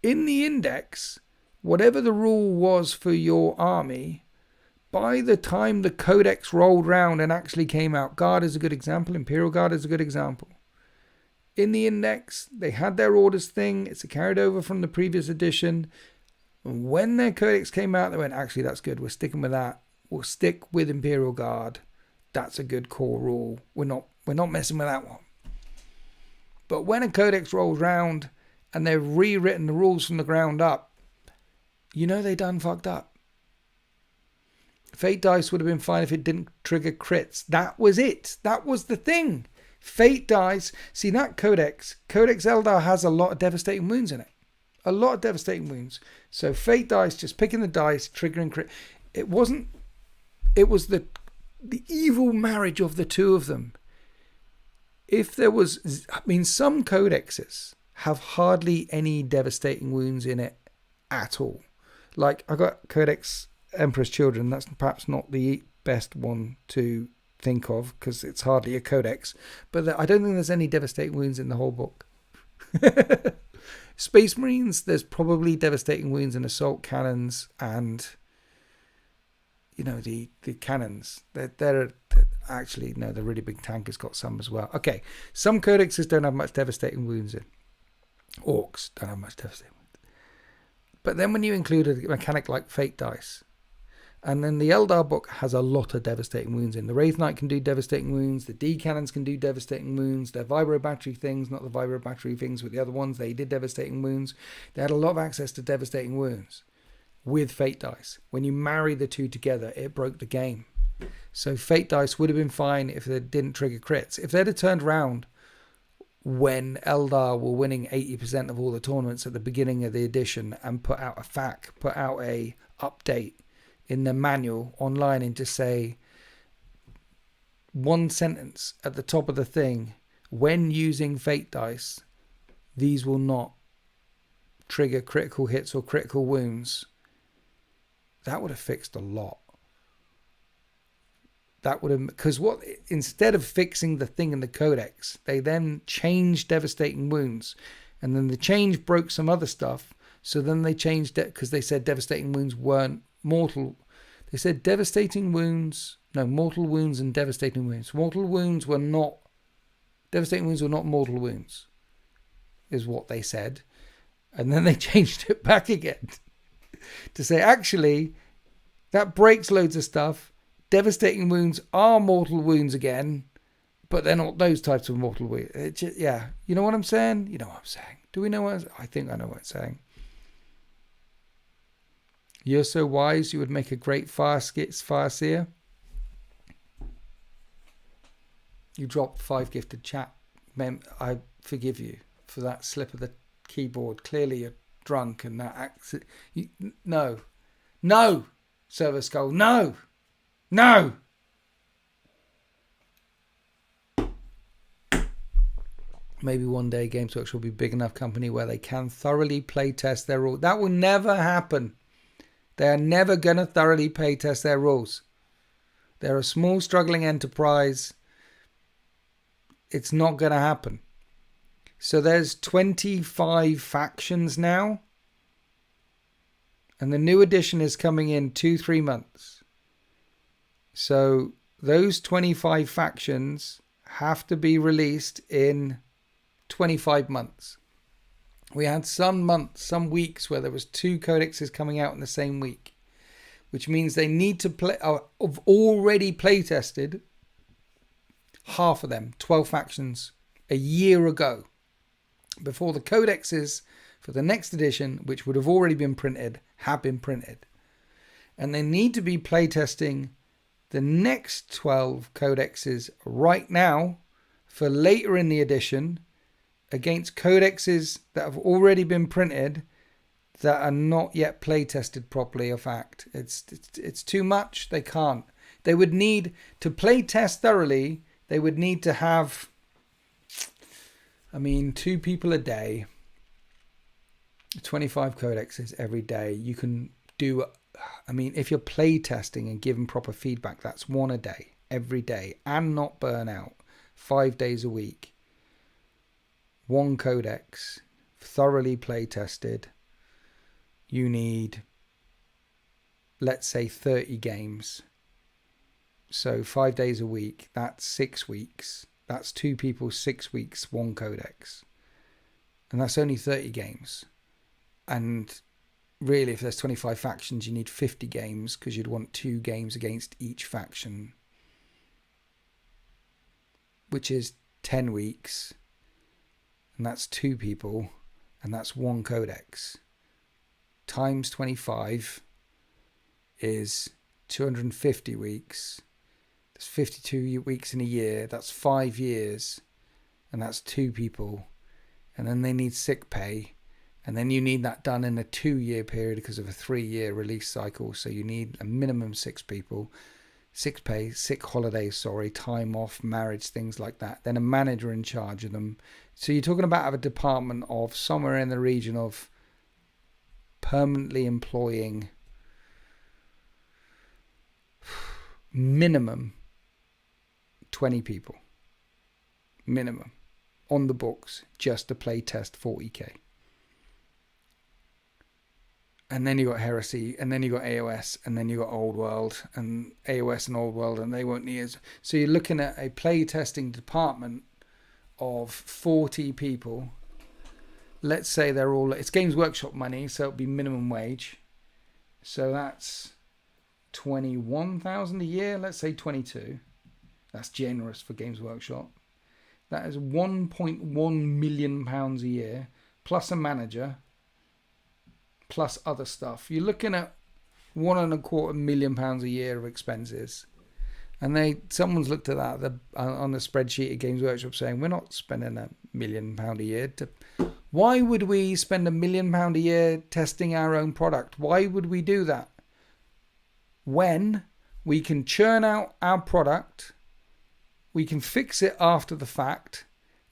A: In the Index, whatever the rule was for your army, by the time the Codex rolled round and actually came out, Guard is a good example, Imperial Guard is a good example. In the Index, they had their orders thing. It's a carried over from the previous edition. And when their Codex came out, they went, actually, that's good. We're sticking with that. We'll stick with Imperial Guard. That's a good core rule. We're not messing with that one. But when a Codex rolls round and they've rewritten the rules from the ground up, you know they done fucked up. Fate dice would have been fine if it didn't trigger crits. That was it. That was the thing. Fate dice. See, that Codex Eldar has a lot of devastating wounds in it. A lot of devastating wounds. So Fate dice, just picking the dice, triggering crit. It was the evil marriage of the two of them. If there was, I mean, some codexes have hardly any devastating wounds in it at all. Like, I got Codex Emperor's Children. That's perhaps not the best one to think of because it's hardly a codex, but I don't think there's any devastating wounds in the whole book. Space Marines, there's probably devastating wounds in assault cannons and, you know, the cannons. They're actually, no, the really big tank has got some as well. Okay, some codexes don't have much devastating wounds in. Orcs don't have much devastating wounds. But then when you include a mechanic like Fate dice, and then the Eldar book has a lot of devastating wounds in. The Wraith Knight can do devastating wounds. The D cannons can do devastating wounds. They're vibro battery things, not the vibro battery things, but the other ones, they did devastating wounds. They had a lot of access to devastating wounds with Fate dice. When you marry the two together, it broke the game. So Fate dice would have been fine if they didn't trigger crits. If they'd have turned around when Eldar were winning 80% of all the tournaments at the beginning of the edition and put out a update in the manual online and just say one sentence at the top of the thing, when using Fate dice, these will not trigger critical hits or critical wounds, that would have fixed a lot. That would have, because instead of fixing the thing in the codex, they then changed devastating wounds, and then the change broke some other stuff. So then they changed it because they said devastating wounds weren't mortal. They said mortal wounds and devastating wounds. Devastating wounds were not mortal wounds, is what they said. And then they changed it back again to say, actually, that breaks loads of stuff. Devastating wounds are mortal wounds again, but they're not those types of mortal wounds. Yeah, you know what I'm saying? You know what I'm saying. Do we know what I think I know what I'm saying. You're so wise, you would make a great fire seer. You dropped 5 gifted chat. I forgive you for that slip of the keyboard. Clearly you're drunk and that accident. No, Server Skull, no. Maybe one day Games Workshop will be a big enough company where they can thoroughly play test their rules. That will never happen. They're never going to thoroughly play test their rules. They're a small, struggling enterprise. It's not going to happen. So there's 25 factions now. And the new edition is coming in 2-3 months. So those 25 factions have to be released in 25 months. We had some months, some weeks where there was 2 codexes coming out in the same week, which means they need to play. Have already play tested half of them, 12 factions, a year ago, before the codexes for the next edition, which would have already been printed, have been printed. And they need to be playtesting the next 12 codexes right now for later in the edition against codexes that have already been printed that are not yet playtested properly. A fact. It's too much. They can't. They would need to playtest thoroughly. They would need to have, 2 people a day, 25 codexes every day. You can do, if you're play testing and giving proper feedback, that's 1 a day, every day, and not burn out, 5 days a week. 1 codex, thoroughly play tested. You need, let's say, 30 games. So 5 days a week, that's 6 weeks. That's 2 people, 6 weeks, 1 codex. And that's only 30 games. And really, if there's 25 factions, you need 50 games because you'd want 2 games against each faction, which is 10 weeks. And that's 2 people, and that's 1 codex. Times 25 is 250 weeks. That's 52 weeks in a year. That's 5 years. And that's 2 people. And then they need sick pay. And then you need that done in a 2-year period because of a 3-year release cycle. So you need a minimum 6 people. Sick pay, sick holidays, time off, marriage, things like that. Then a manager in charge of them. So you're talking about a department of somewhere in the region of permanently employing minimum 20 people. Minimum. On the books, just to play test 40k. And then you got Heresy, and then you got AOS, and then you got Old World, and AOS and Old World, and they won't need as. So you're looking at a play testing department of 40 people. Let's say they're all. It's Games Workshop money, so it'll be minimum wage. So that's 21,000 a year. Let's say 22. That's generous for Games Workshop. That is 1.1 million pounds a year, plus a manager. Plus other stuff. You're looking at £1.25 million a year of expenses. And someone's looked at that on the spreadsheet at Games Workshop saying, we're not spending £1 million a year. Why would we spend £1 million a year testing our own product? Why would we do that? When we can churn out our product, we can fix it after the fact.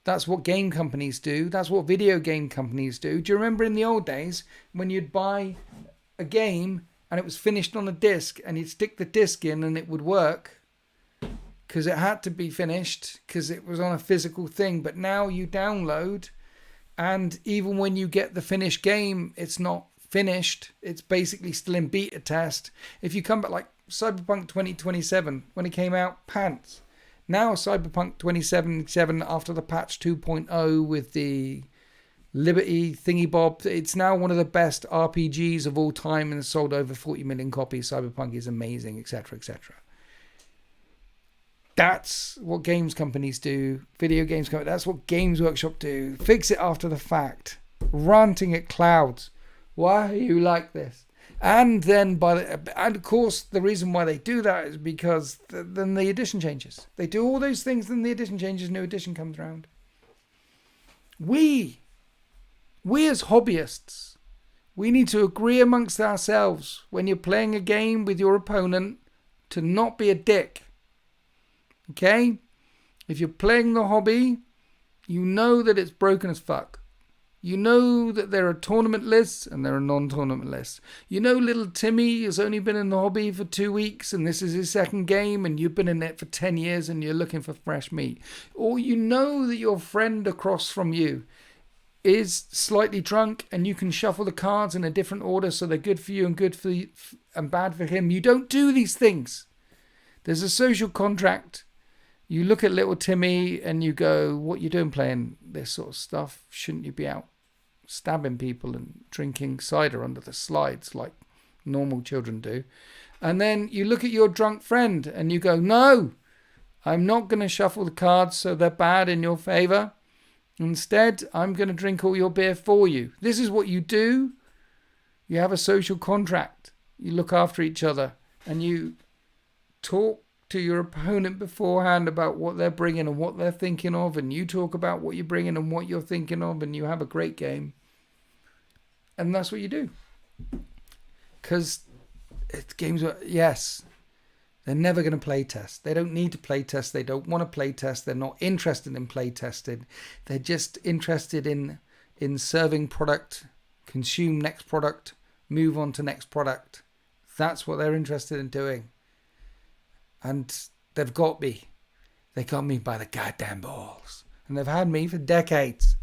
A: That's what game companies do. That's what video game companies do. Do you remember in the old days when you'd buy a game and it was finished on a disc and you'd stick the disc in and it would work because it had to be finished because it was on a physical thing. But now you download, and even when you get the finished game, it's not finished. It's basically still in beta test. If you come back like Cyberpunk 2027, when it came out, pants. Now Cyberpunk 2077, after the patch 2.0 with the Liberty thingy bob, it's now one of the best RPGs of all time and sold over 40 million copies. Cyberpunk is amazing, etc., etc. That's what games companies do. Video games companies. That's what Games Workshop do. Fix it after the fact. Ranting at clouds. Why are you like this? And then, and of course, the reason why they do that is because then the edition changes. They do all those things, then the edition changes, new edition comes around. We as hobbyists, we need to agree amongst ourselves when you're playing a game with your opponent to not be a dick. Okay? If you're playing the hobby, You know that it's broken as fuck. You know that there are tournament lists and there are non-tournament lists. You know little Timmy has only been in the hobby for 2 weeks and this is his second game and you've been in it for 10 years and you're looking for fresh meat. Or you know that your friend across from you is slightly drunk and you can shuffle the cards in a different order so they're good for you and good for you and bad for him. You don't do these things. There's a social contract. You look at little Timmy and you go, what you doing playing this sort of stuff? Shouldn't you be out stabbing people and drinking cider under the slides like normal children do? And then you look at your drunk friend and you go, no, I'm not going to shuffle the cards so they're bad in your favour. Instead, I'm going to drink all your beer for you. This is what you do. You have a social contract. You look after each other and you talk to your opponent beforehand about what they're bringing and what they're thinking of, and you talk about what you're bringing and what you're thinking of, and you have a great game. And that's what you do. Because games are, yes, they're never going to play test. They don't need to play test. They don't want to play test. They're not interested in play testing. They're just interested in serving product, consume next product, move on to next product. That's what they're interested in doing. And they've got me. They got me by the goddamn balls. And they've had me for decades.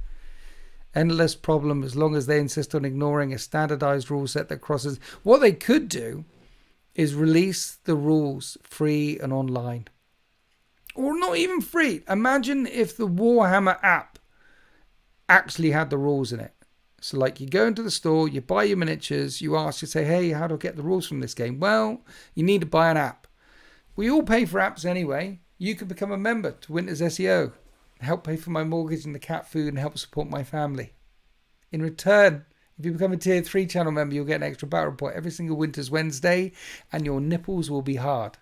A: Endless problem as long as they insist on ignoring a standardized rule set that crosses. What they could do is release the rules free and online. Or not even free. Imagine if the Warhammer app actually had the rules in it. So like you go into the store, you buy your miniatures, you ask, you say, hey, how do I get the rules from this game? Well, you need to buy an app. We all pay for apps anyway. You could become a member to Winter's SEO, help pay for my mortgage and the cat food and help support my family. In return, if you become a tier 3 channel member, you'll get an extra battle report every single Winter's Wednesday and your nipples will be hard.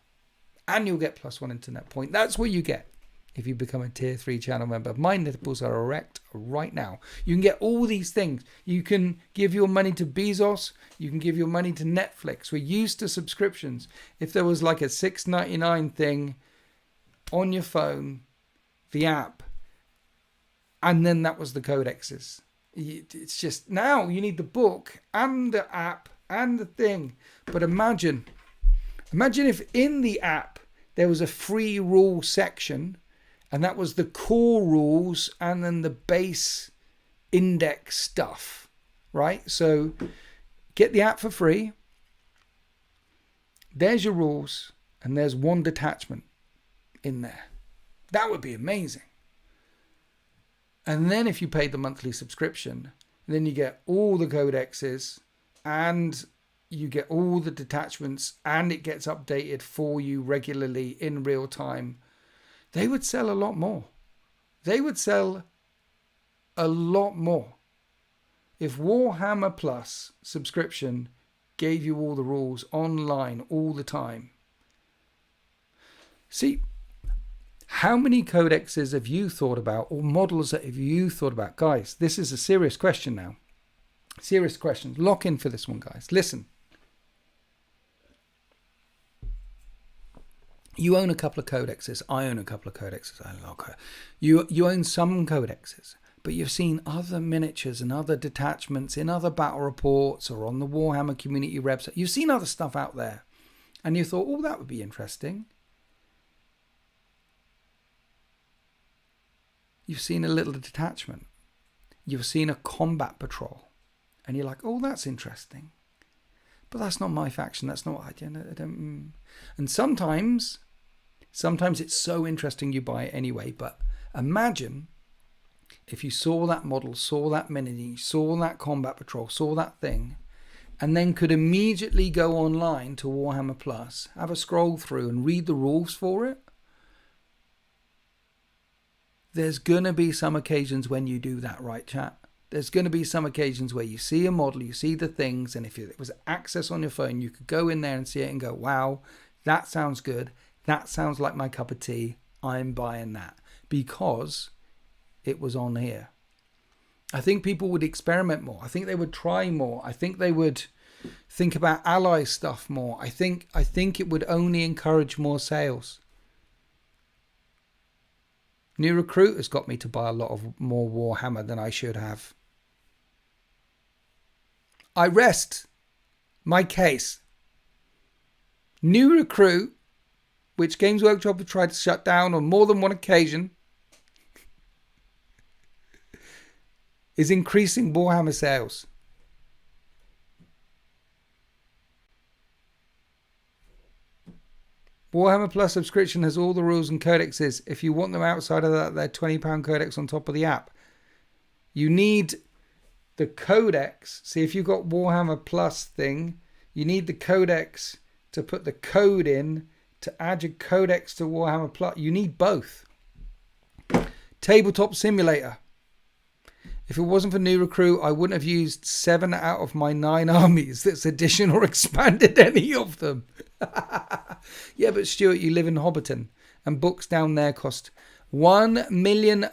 A: And you'll get +1 internet point. That's what you get if you become a tier 3 channel member. My nipples are erect right now. You can get all these things. You can give your money to Bezos. You can give your money to Netflix. We're used to subscriptions. If there was like a $6.99 thing on your phone, the app, and then that was the codexes. It's just now you need the book and the app and the thing. But imagine if in the app there was a free rule section, and that was the core rules and then the base index stuff, right? So get the app for free. There's your rules and there's one detachment in there. That would be amazing. And then if you paid the monthly subscription, then you get all the codexes and you get all the detachments and it gets updated for you regularly in real time. They would sell a lot more. They would sell a lot more. If Warhammer Plus subscription gave you all the rules online all the time. See, how many codexes have you thought about, or models that have you thought about? Guys, this is a serious question now. Serious question. Lock in for this one, guys. Listen. You own a couple of codexes. I own a couple of codexes. You own some codexes, but you've seen other miniatures and other detachments in other battle reports or on the Warhammer community website. You've seen other stuff out there, and you thought, oh, that would be interesting. You've seen a little detachment. You've seen a combat patrol, and you're like, oh, that's interesting. But that's not my faction. That's not what I don't. And sometimes it's so interesting you buy it anyway. But imagine if you saw that model, saw that mini, saw that combat patrol, saw that thing, and then could immediately go online to Warhammer Plus, have a scroll through and read the rules for it. There's going to be some occasions when you do that, right, chat? There's going to be some occasions where you see a model, you see the things, and if it was access on your phone, you could go in there and see it and go, wow, that sounds good. That sounds like my cup of tea. I'm buying that because it was on here. I think people would experiment more. I think they would try more. I think they would think about ally stuff more. I think it would only encourage more sales. New Recruit has got me to buy a lot of more Warhammer than I should have. I rest my case. New Recruit, which Games Workshop have tried to shut down on more than one occasion, is increasing Warhammer sales. Warhammer Plus subscription has all the rules and codexes. If you want them outside of that, they're £20 codex on top of the app. You need the codex. See, if you've got Warhammer Plus thing, you need the codex to put the code in to add your codex to Warhammer Plus. You need both. Tabletop Simulator. If it wasn't for New Recruit, I wouldn't have used 7 out of my 9 armies that's addition or expanded any of them. Yeah, but Stuart, you live in Hobbiton and books down there cost $1 million.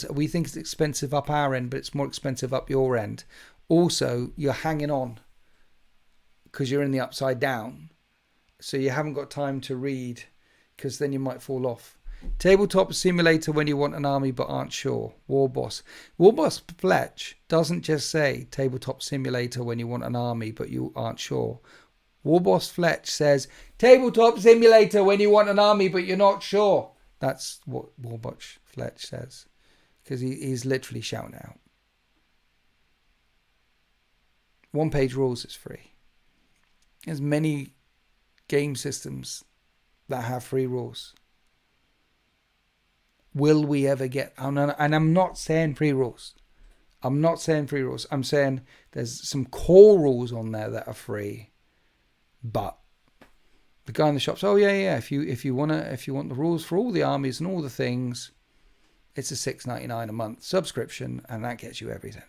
A: We think it's expensive up our end, but it's more expensive up your end. Also, you're hanging on because you're in the upside down. So you haven't got time to read because then you might fall off. Tabletop Simulator when you want an army but aren't sure. Warboss Fletch doesn't just say Tabletop Simulator when you want an army but you aren't sure. Warboss Fletch says Tabletop Simulator when you want an army but you're not sure. That's what Warboss Fletch says because he's literally shouting out. One-page rules is free. There's many game systems that have free rules. Will we ever get... And I'm not saying free rules. I'm saying there's some core rules on there that are free. But the guy in the shop's, oh yeah. If you want the rules for all the armies and all the things, it's a $6.99 a month subscription, and that gets you everything.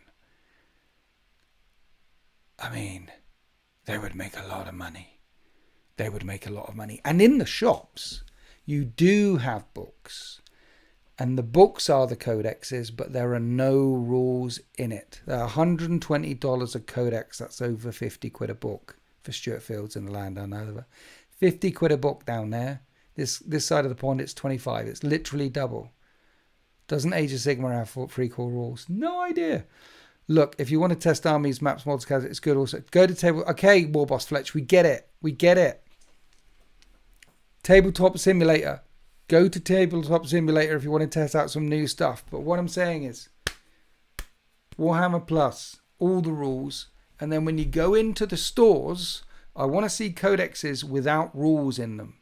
A: I mean, they would make a lot of money. And in the shops, you do have books. And the books are the codexes, but there are no rules in it. They're $120 a codex. That's over 50 quid a book for Stuart Fields in the land down over. 50 quid a book down there. This side of the pond, it's 25. It's literally double. Doesn't Age of Sigmar have free core rules? No idea. Look, if you want to test armies, maps, models, it's good also. Go to table. Okay, Warboss Fletch, we get it. Tabletop Simulator. Go to Tabletop Simulator if you want to test out some new stuff. But what I'm saying is Warhammer Plus, all the rules. And then when you go into the stores, I want to see codexes without rules in them.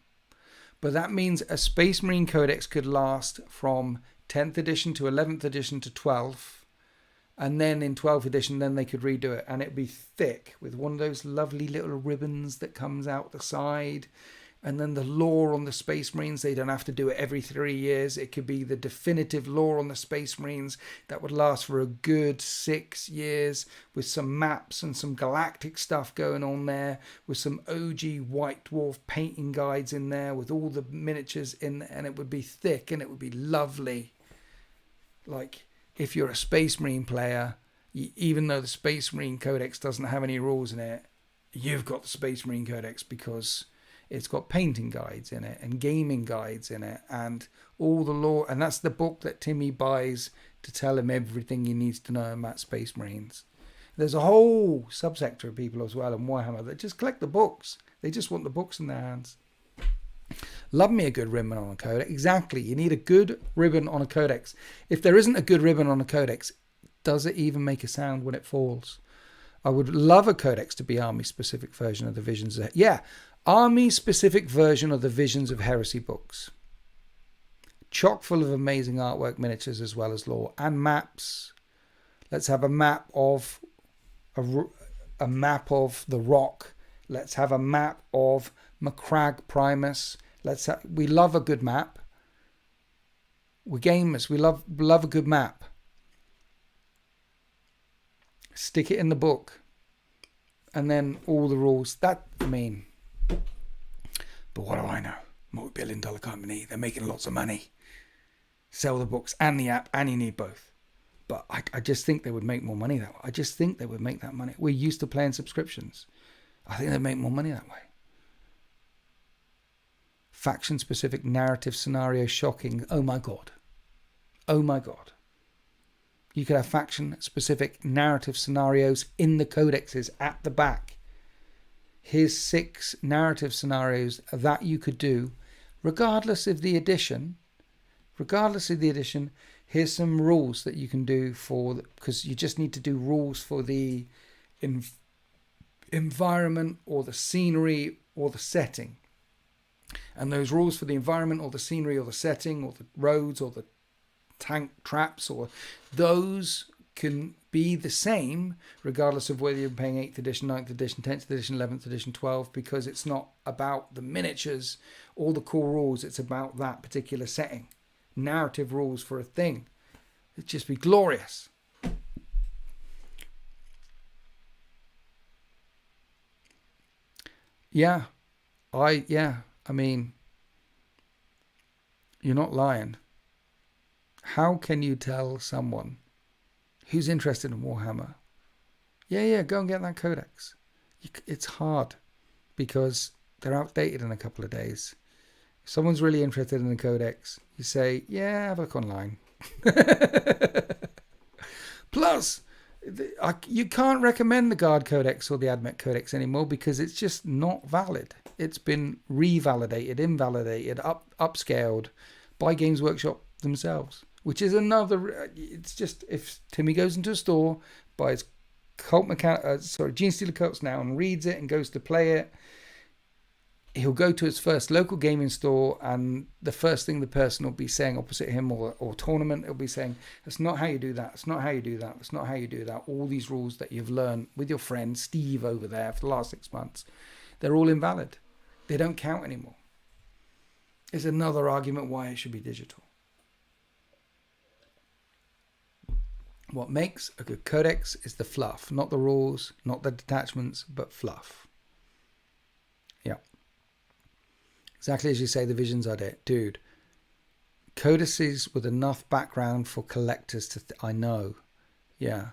A: But that means a Space Marine codex could last from 10th edition to 11th edition to 12th. And then in 12th edition, then they could redo it. And it'd be thick with one of those lovely little ribbons that comes out the side. And then the lore on the Space Marines, they don't have to do it every 3 years. It could be the definitive lore on the Space Marines that would last for a good 6 years with some maps and some galactic stuff going on there, with some OG White Dwarf painting guides in there with all the miniatures in, and it would be thick and it would be lovely. Like, if you're a Space Marine player, even though the Space Marine Codex doesn't have any rules in it, you've got the Space Marine Codex because it's got painting guides in it and gaming guides in it and all the lore. And that's the book that Timmy buys to tell him everything he needs to know about Space Marines. There's a whole subsector of people as well in Warhammer that just collect the books. They just want the books in their hands. Love me a good ribbon on a codex. Exactly. You need a good ribbon on a codex. If there isn't a good ribbon on a codex, does it even make a sound when it falls? I would love a codex to be army-specific version of the Visions of... Yeah, army-specific version of the Visions of Heresy books. Chock full of amazing artwork, miniatures, as well as lore. And maps. Let's have a map of... A map of the Rock. Let's have a map of Macragge Primus. We love a good map. We're gamers. We love a good map. Stick it in the book. And then all the rules. But what do I know? Multi-billion-dollar company. They're making lots of money. Sell the books and the app, and you need both. But I just think they would make more money that way. I just think they would make that money. We're used to playing subscriptions. I think they'd make more money that way. Faction-specific narrative scenario shocking. Oh my God. Oh my God. You could have faction-specific narrative scenarios in the codexes at the back. Here's 6 narrative scenarios that you could do, regardless of the edition. Here's some rules that you can do because you just need to do rules for the environment or the scenery or the setting. And those rules for the environment or the scenery or the setting or the roads or the tank traps, or those can be the same regardless of whether you're paying 8th edition, 9th edition, 10th edition, 11th edition, 12, because it's not about the miniatures or the core rules. It's about that particular setting. Narrative rules for a thing. It'd just be glorious. I mean, you're not lying. How can you tell someone who's interested in Warhammer, go and get that Codex? It's hard because they're outdated in a couple of days. If someone's really interested in the Codex, you say, have a look online. Plus, you can't recommend the Guard Codex or the Admech Codex anymore because it's just not valid. It's been revalidated, invalidated, upscaled by Games Workshop themselves, which is another. It's just, if Timmy goes into a store, buys Gene Stealer Cults now and reads it and goes to play it, he'll go to his first local gaming store, and the first thing the person will be saying opposite him or tournament, he'll be saying, that's not how you do that. That's not how you do that. That's not how you do that. All these rules that you've learned with your friend Steve over there for the last 6 months, they're all invalid. They don't count anymore. It's another argument why it should be digital. What makes a good codex is the fluff, not the rules, not the detachments, but fluff. Yeah. Exactly as you say, the visions are there. Dude, codices with enough background for collectors to... I know. Yeah.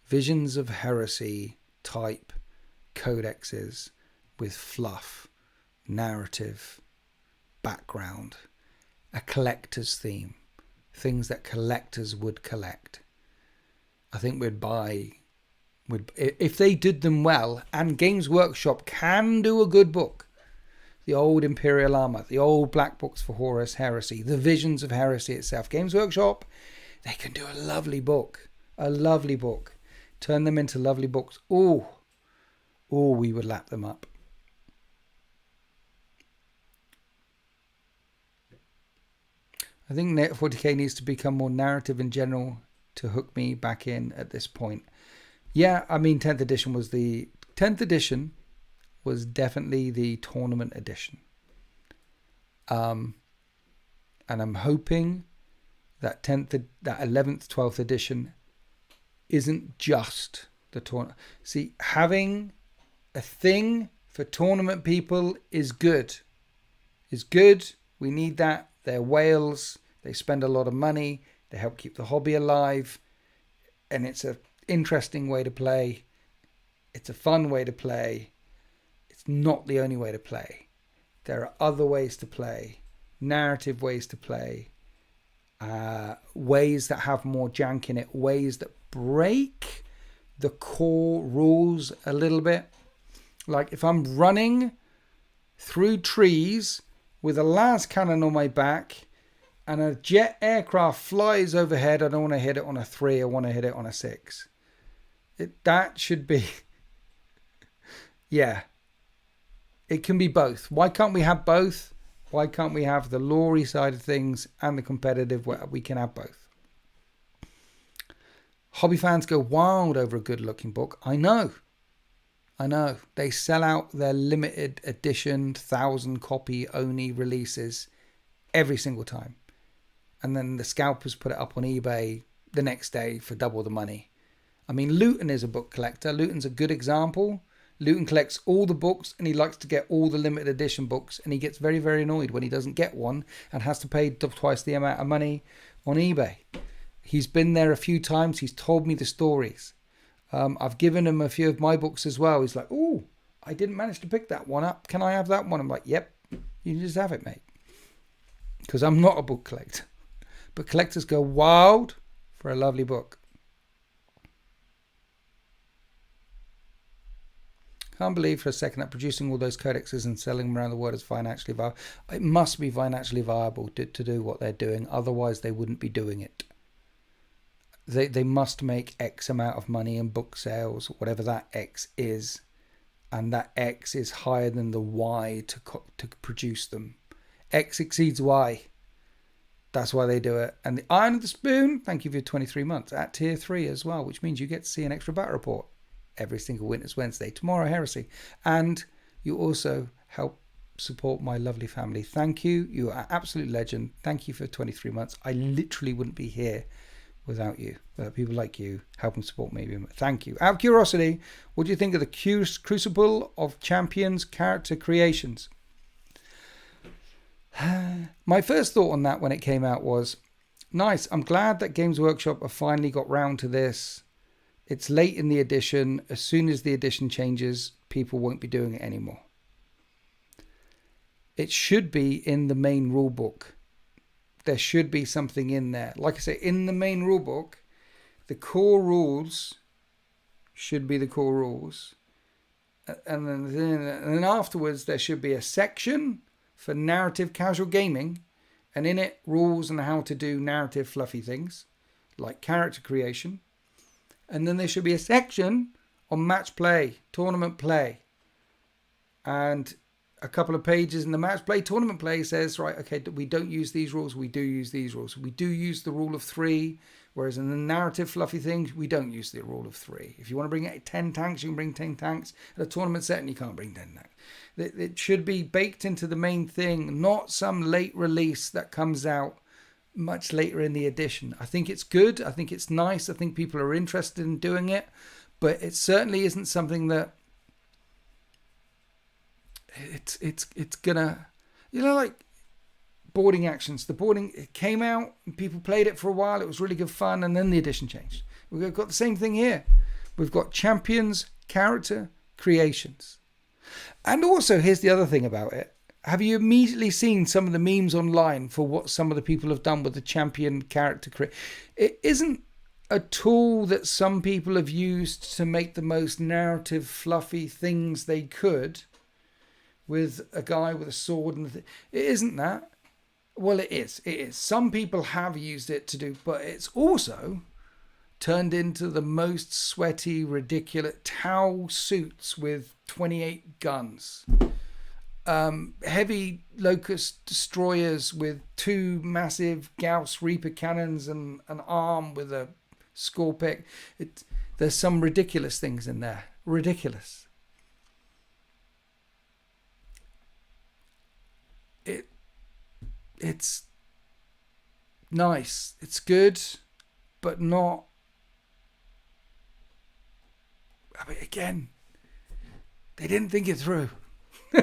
A: Visions of Heresy type codexes with fluff, narrative, background, a collector's theme, things that collectors would collect. I think we'd buy... if they did them well, and Games Workshop can do a good book, the old Imperial Armor, the old Black Books for Horus Heresy, the Visions of Heresy itself. Games Workshop, they can do a lovely book. A lovely book. Turn them into lovely books. We would lap them up. I think Net 40k needs to become more narrative in general to hook me back in at this point. Yeah, I mean, 10th edition was definitely the tournament edition. And I'm hoping that 11th, 12th edition isn't just the tournament. See, having a thing for tournament people is good. We need that. They're whales. They spend a lot of money. They help keep the hobby alive. And it's an interesting way to play. It's a fun way to play. Not the only way to play. There are other ways to play, narrative ways to play, ways that have more jank in it, ways that break the core rules a little bit. Like if I'm running through trees with a las cannon on my back and a jet aircraft flies overhead, I don't want to hit it on a 3, I want to hit it on a 6. That should be... yeah. It can be both. Why can't we have both? Why can't we have the lore side of things and the competitive where we can have both? Hobby fans go wild over a good looking book. I know. They sell out their limited edition 1,000 copy only releases every single time. And then the scalpers put it up on eBay the next day for double the money. I mean, Luton is a book collector. Luton's a good example. Luton collects all the books and he likes to get all the limited edition books, and he gets very, very annoyed when he doesn't get one and has to pay twice the amount of money on eBay. He's been there a few times. He's told me the stories. I've given him a few of my books as well. He's like, oh, I didn't manage to pick that one up. Can I have that one? I'm like, yep, you can just have it, mate. Because I'm not a book collector. but collectors go wild for a lovely book. Can't believe for a second that producing all those codexes and selling them around the world is financially viable. It must be financially viable to do what they're doing. Otherwise, they wouldn't be doing it. They must make X amount of money in book sales, whatever that X is. And that X is higher than the Y to produce them. X exceeds Y. That's why they do it. And the Iron of the Spoon, thank you for your 23 months, at tier 3 as well, which means you get to see an extra battle report every single Witness Wednesday. Tomorrow, Heresy. And you also help support my lovely family. Thank you. You are an absolute legend. Thank you for 23 months. I literally wouldn't be here without you. People like you helping support me. Thank you. Out of curiosity, what do you think of the Crucible of Champions character creations? My first thought on that when it came out was, nice. I'm glad that Games Workshop have finally got round to this. It's late in the edition. As soon as the edition changes, people won't be doing it anymore. It should be in the main rule book. There should be something in there. Like I say, in the main rule book, the core rules should be the core rules. And then afterwards, there should be a section for narrative casual gaming. And in it, rules on how to do narrative fluffy things, like character creation. And then there should be a section on match play, tournament play. And a couple of pages in the match play, tournament play says, right, okay, we don't use these rules, we do use these rules. We do use the rule of 3, whereas in the narrative fluffy things, we don't use the rule of 3. If you want to bring 10 tanks, you can bring 10 tanks. At a tournament setting, you can't bring 10 tanks. It should be baked into the main thing, not some late release that comes out much later in the edition. I think it's good. I think it's nice. I think people are interested in doing it, but it certainly isn't something that it's gonna, like boarding actions. The boarding, it came out and people played it for a while. It was really good fun, and then the edition changed. We've got the same thing here. We've got champions, character creations, and also here's the other thing about it. Have you immediately seen some of the memes online for what some of the people have done with the champion character? It isn't a tool that some people have used to make the most narrative, fluffy things they could with a guy with a sword. It isn't that. Well, it is. It is. Some people have used it to do, but it's also turned into the most sweaty, ridiculous Tau suits with 28 guns. Heavy Locust destroyers with 2 massive Gauss Reaper cannons and an arm with a score pick. There's some ridiculous things in there. Ridiculous. It's nice. It's good, but not. I mean, again, they didn't think it through. They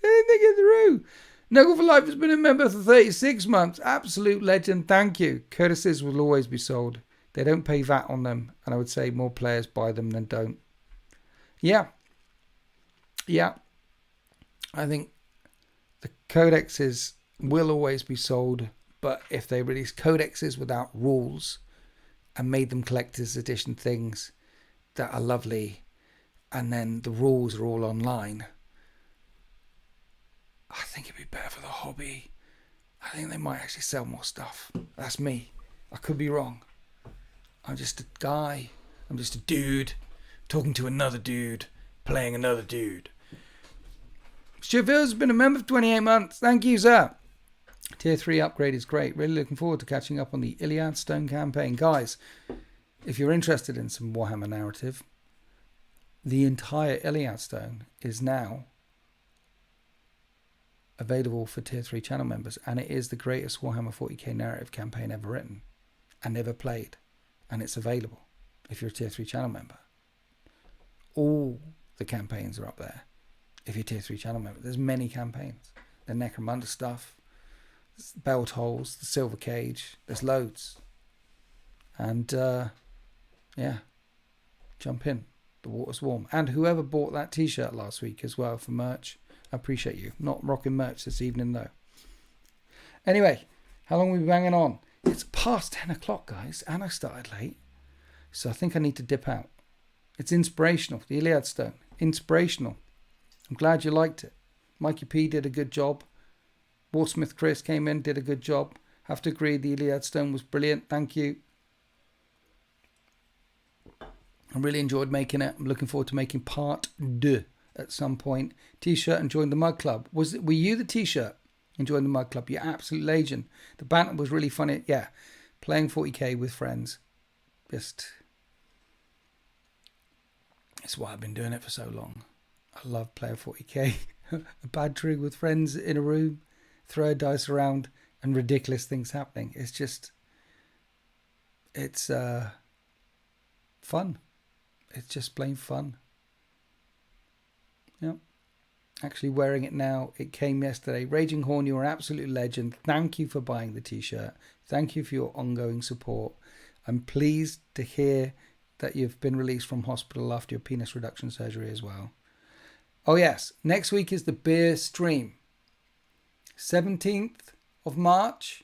A: didn't think it through. Knuckle for Life has been a member for 36 months. Absolute legend. Thank you. Courtesies will always be sold. They don't pay VAT on them. And I would say more players buy them than don't. Yeah. I think the codexes will always be sold. But if they release codexes without rules and made them collector's edition things that are lovely, and then the rules are all online, I think it'd be better for the hobby. I think they might actually sell more stuff. That's me. I could be wrong. I'm just a guy. I'm just a dude talking to another dude, playing another dude. Stuart's been a member for 28 months. Thank you, sir. Tier 3 upgrade is great. Really looking forward to catching up on the Iliad Stone campaign. Guys, if you're interested in some Warhammer narrative, the entire Iliad Stone is now available for Tier 3 channel members, and it is the greatest Warhammer 40k narrative campaign ever written and ever played, and it's available if you're a Tier 3 channel member. All the campaigns are up there if you're a Tier 3 channel member. There's many campaigns. The Necromunda stuff, Belt Holes, the Silver Cage, there's loads. And yeah, jump in. The water's warm. And whoever bought that t-shirt last week as well for merch, I appreciate you. Not rocking merch this evening though. Anyway, How long have we been banging on? It's past 10 o'clock, guys, and I started late. So I think I need to dip out. It's inspirational. The Iliad Stone. Inspirational. I'm glad you liked it. Mikey P did a good job. Warsmith Chris came in, did a good job. Have to agree, the Iliad Stone was brilliant. Thank you. I really enjoyed making it. I'm looking forward to making part 2 at some point. T-shirt and join the Mug Club. Were you the T-shirt and join the Mug Club? You're absolute legend. The banter was really funny. Yeah, playing 40k with friends. Just, it's why I've been doing it for so long. I love playing 40k. Bantering with friends in a room, throw dice around, and ridiculous things happening. It's just, it's fun. It's just plain fun. Yeah. Actually wearing it now. It came yesterday. Raging Horn, you're an absolute legend. Thank you for buying the t-shirt. Thank you for your ongoing support. I'm pleased to hear that you've been released from hospital after your penis reduction surgery as well. Oh yes, next week is the beer stream. 17th of March,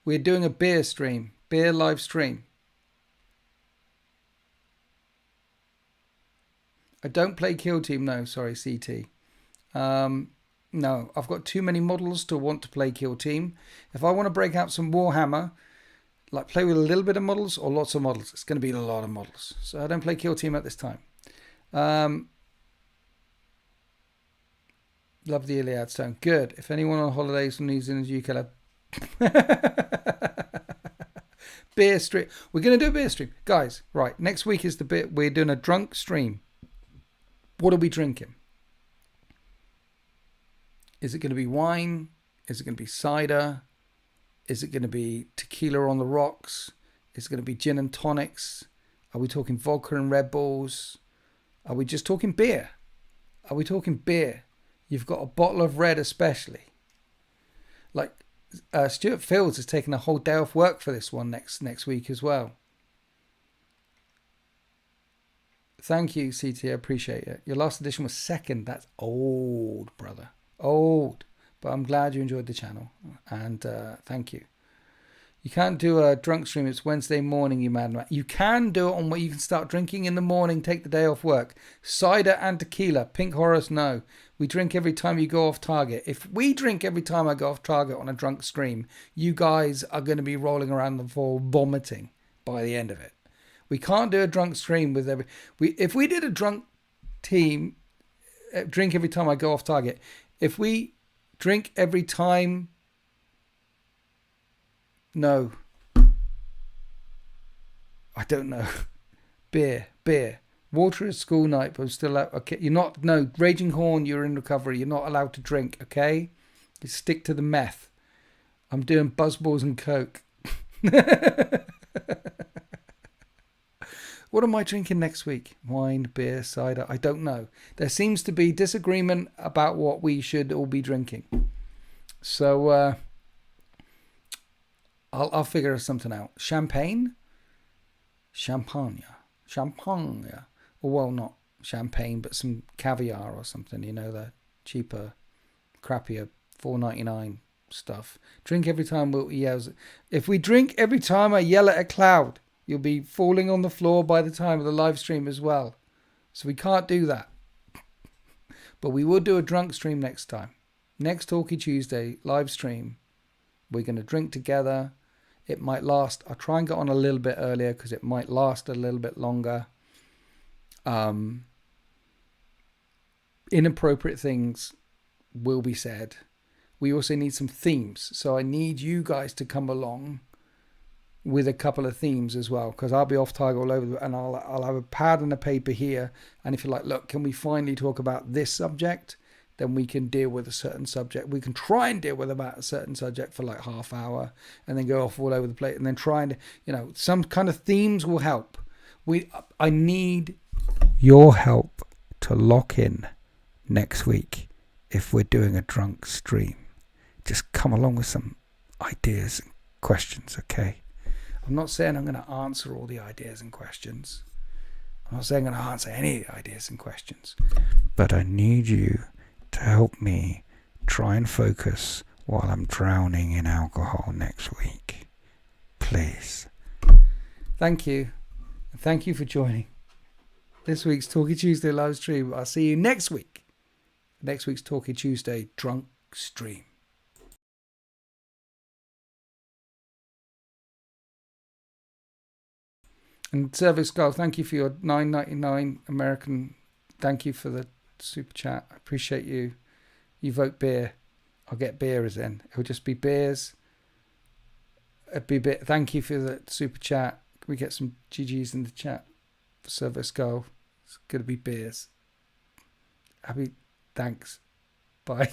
A: we're doing a beer stream, beer live stream. I don't play Kill Team, no, sorry, CT. No, I've got too many models to want to play Kill Team. If I want to break out some Warhammer, like play with a little bit of models or lots of models, it's going to be a lot of models. So I don't play Kill Team at this time. Love the Iliad Stone. Good. If anyone on holidays from New Zealand, UK, beer stream. We're going to do a beer stream. Guys, right. Next week is the bit. We're doing a drunk stream. What are we drinking? Is it going to be wine? Is it going to be cider? Is it going to be tequila on the rocks? Is it going to be gin and tonics? Are we talking vodka and Red Bulls? Are we just talking beer? Are we talking beer? You've got a bottle of red especially. Like Stuart Fields has taken a whole day off work for this one next week as well. Thank you, CT. I appreciate it. Your last edition was second. That's old, brother. Old. But I'm glad you enjoyed the channel. And thank you. You can't do a drunk stream. It's Wednesday morning, you madman. You can do it on where you can start drinking in the morning, take the day off work. Cider and tequila. Pink Horus, no. We drink every time you go off target. If we drink every time I go off target on a drunk stream, you guys are going to be rolling around the floor vomiting by the end of it. We can't do a drunk stream with every... If we did a drunk team, drink every time I go off target. If we drink every time... No. I don't know. Beer. Water is school night, but I'm still out. Okay, you're not... No, Raging Horn, you're in recovery. You're not allowed to drink, okay? You stick to the meth. I'm doing buzzballs and coke. What am I drinking next week? Wine, beer, cider? I don't know. There seems to be disagreement about what we should all be drinking. So I'll figure something out. Champagne? Champagne. Or well, not champagne, but some caviar or something. You know, the cheaper, crappier $4.99 stuff. Drink every time we'll yell. If we drink every time I yell at a cloud, you'll be falling on the floor by the time of the live stream as well. So we can't do that. But we will do a drunk stream next time. Next Talkie Tuesday live stream. We're going to drink together. It might last. I'll try and get on a little bit earlier because it might last a little bit longer. Inappropriate things will be said. We also need some themes. So I need you guys to come along with a couple of themes as well, because I'll be off target all over, and I'll have a pad and a paper here. And if you're like, look, can we finally talk about this subject? Then we can deal with a certain subject. We can try and deal with about a certain subject for like half hour, and then go off all over the place, and then try and, some kind of themes will help. I need your help to lock in next week if we're doing a drunk stream. Just come along with some ideas and questions, okay? I'm not saying I'm going to answer all the ideas and questions. I'm not saying I'm going to answer any of the ideas and questions. But I need you to help me try and focus while I'm drowning in alcohol next week. Please. Thank you. Thank you for joining this week's Talkie Tuesday live stream. I'll see you next week. Next week's Talkie Tuesday drunk stream. And Service Girl, thank you for your $9.99 American. Thank you for the super chat. I appreciate you. You vote beer. I'll get beers then. It'll just be beers. It'd be thank you for the super chat. Can we get some GGs in the chat for Service Girl? It's going to be beers. Happy. Thanks. Bye.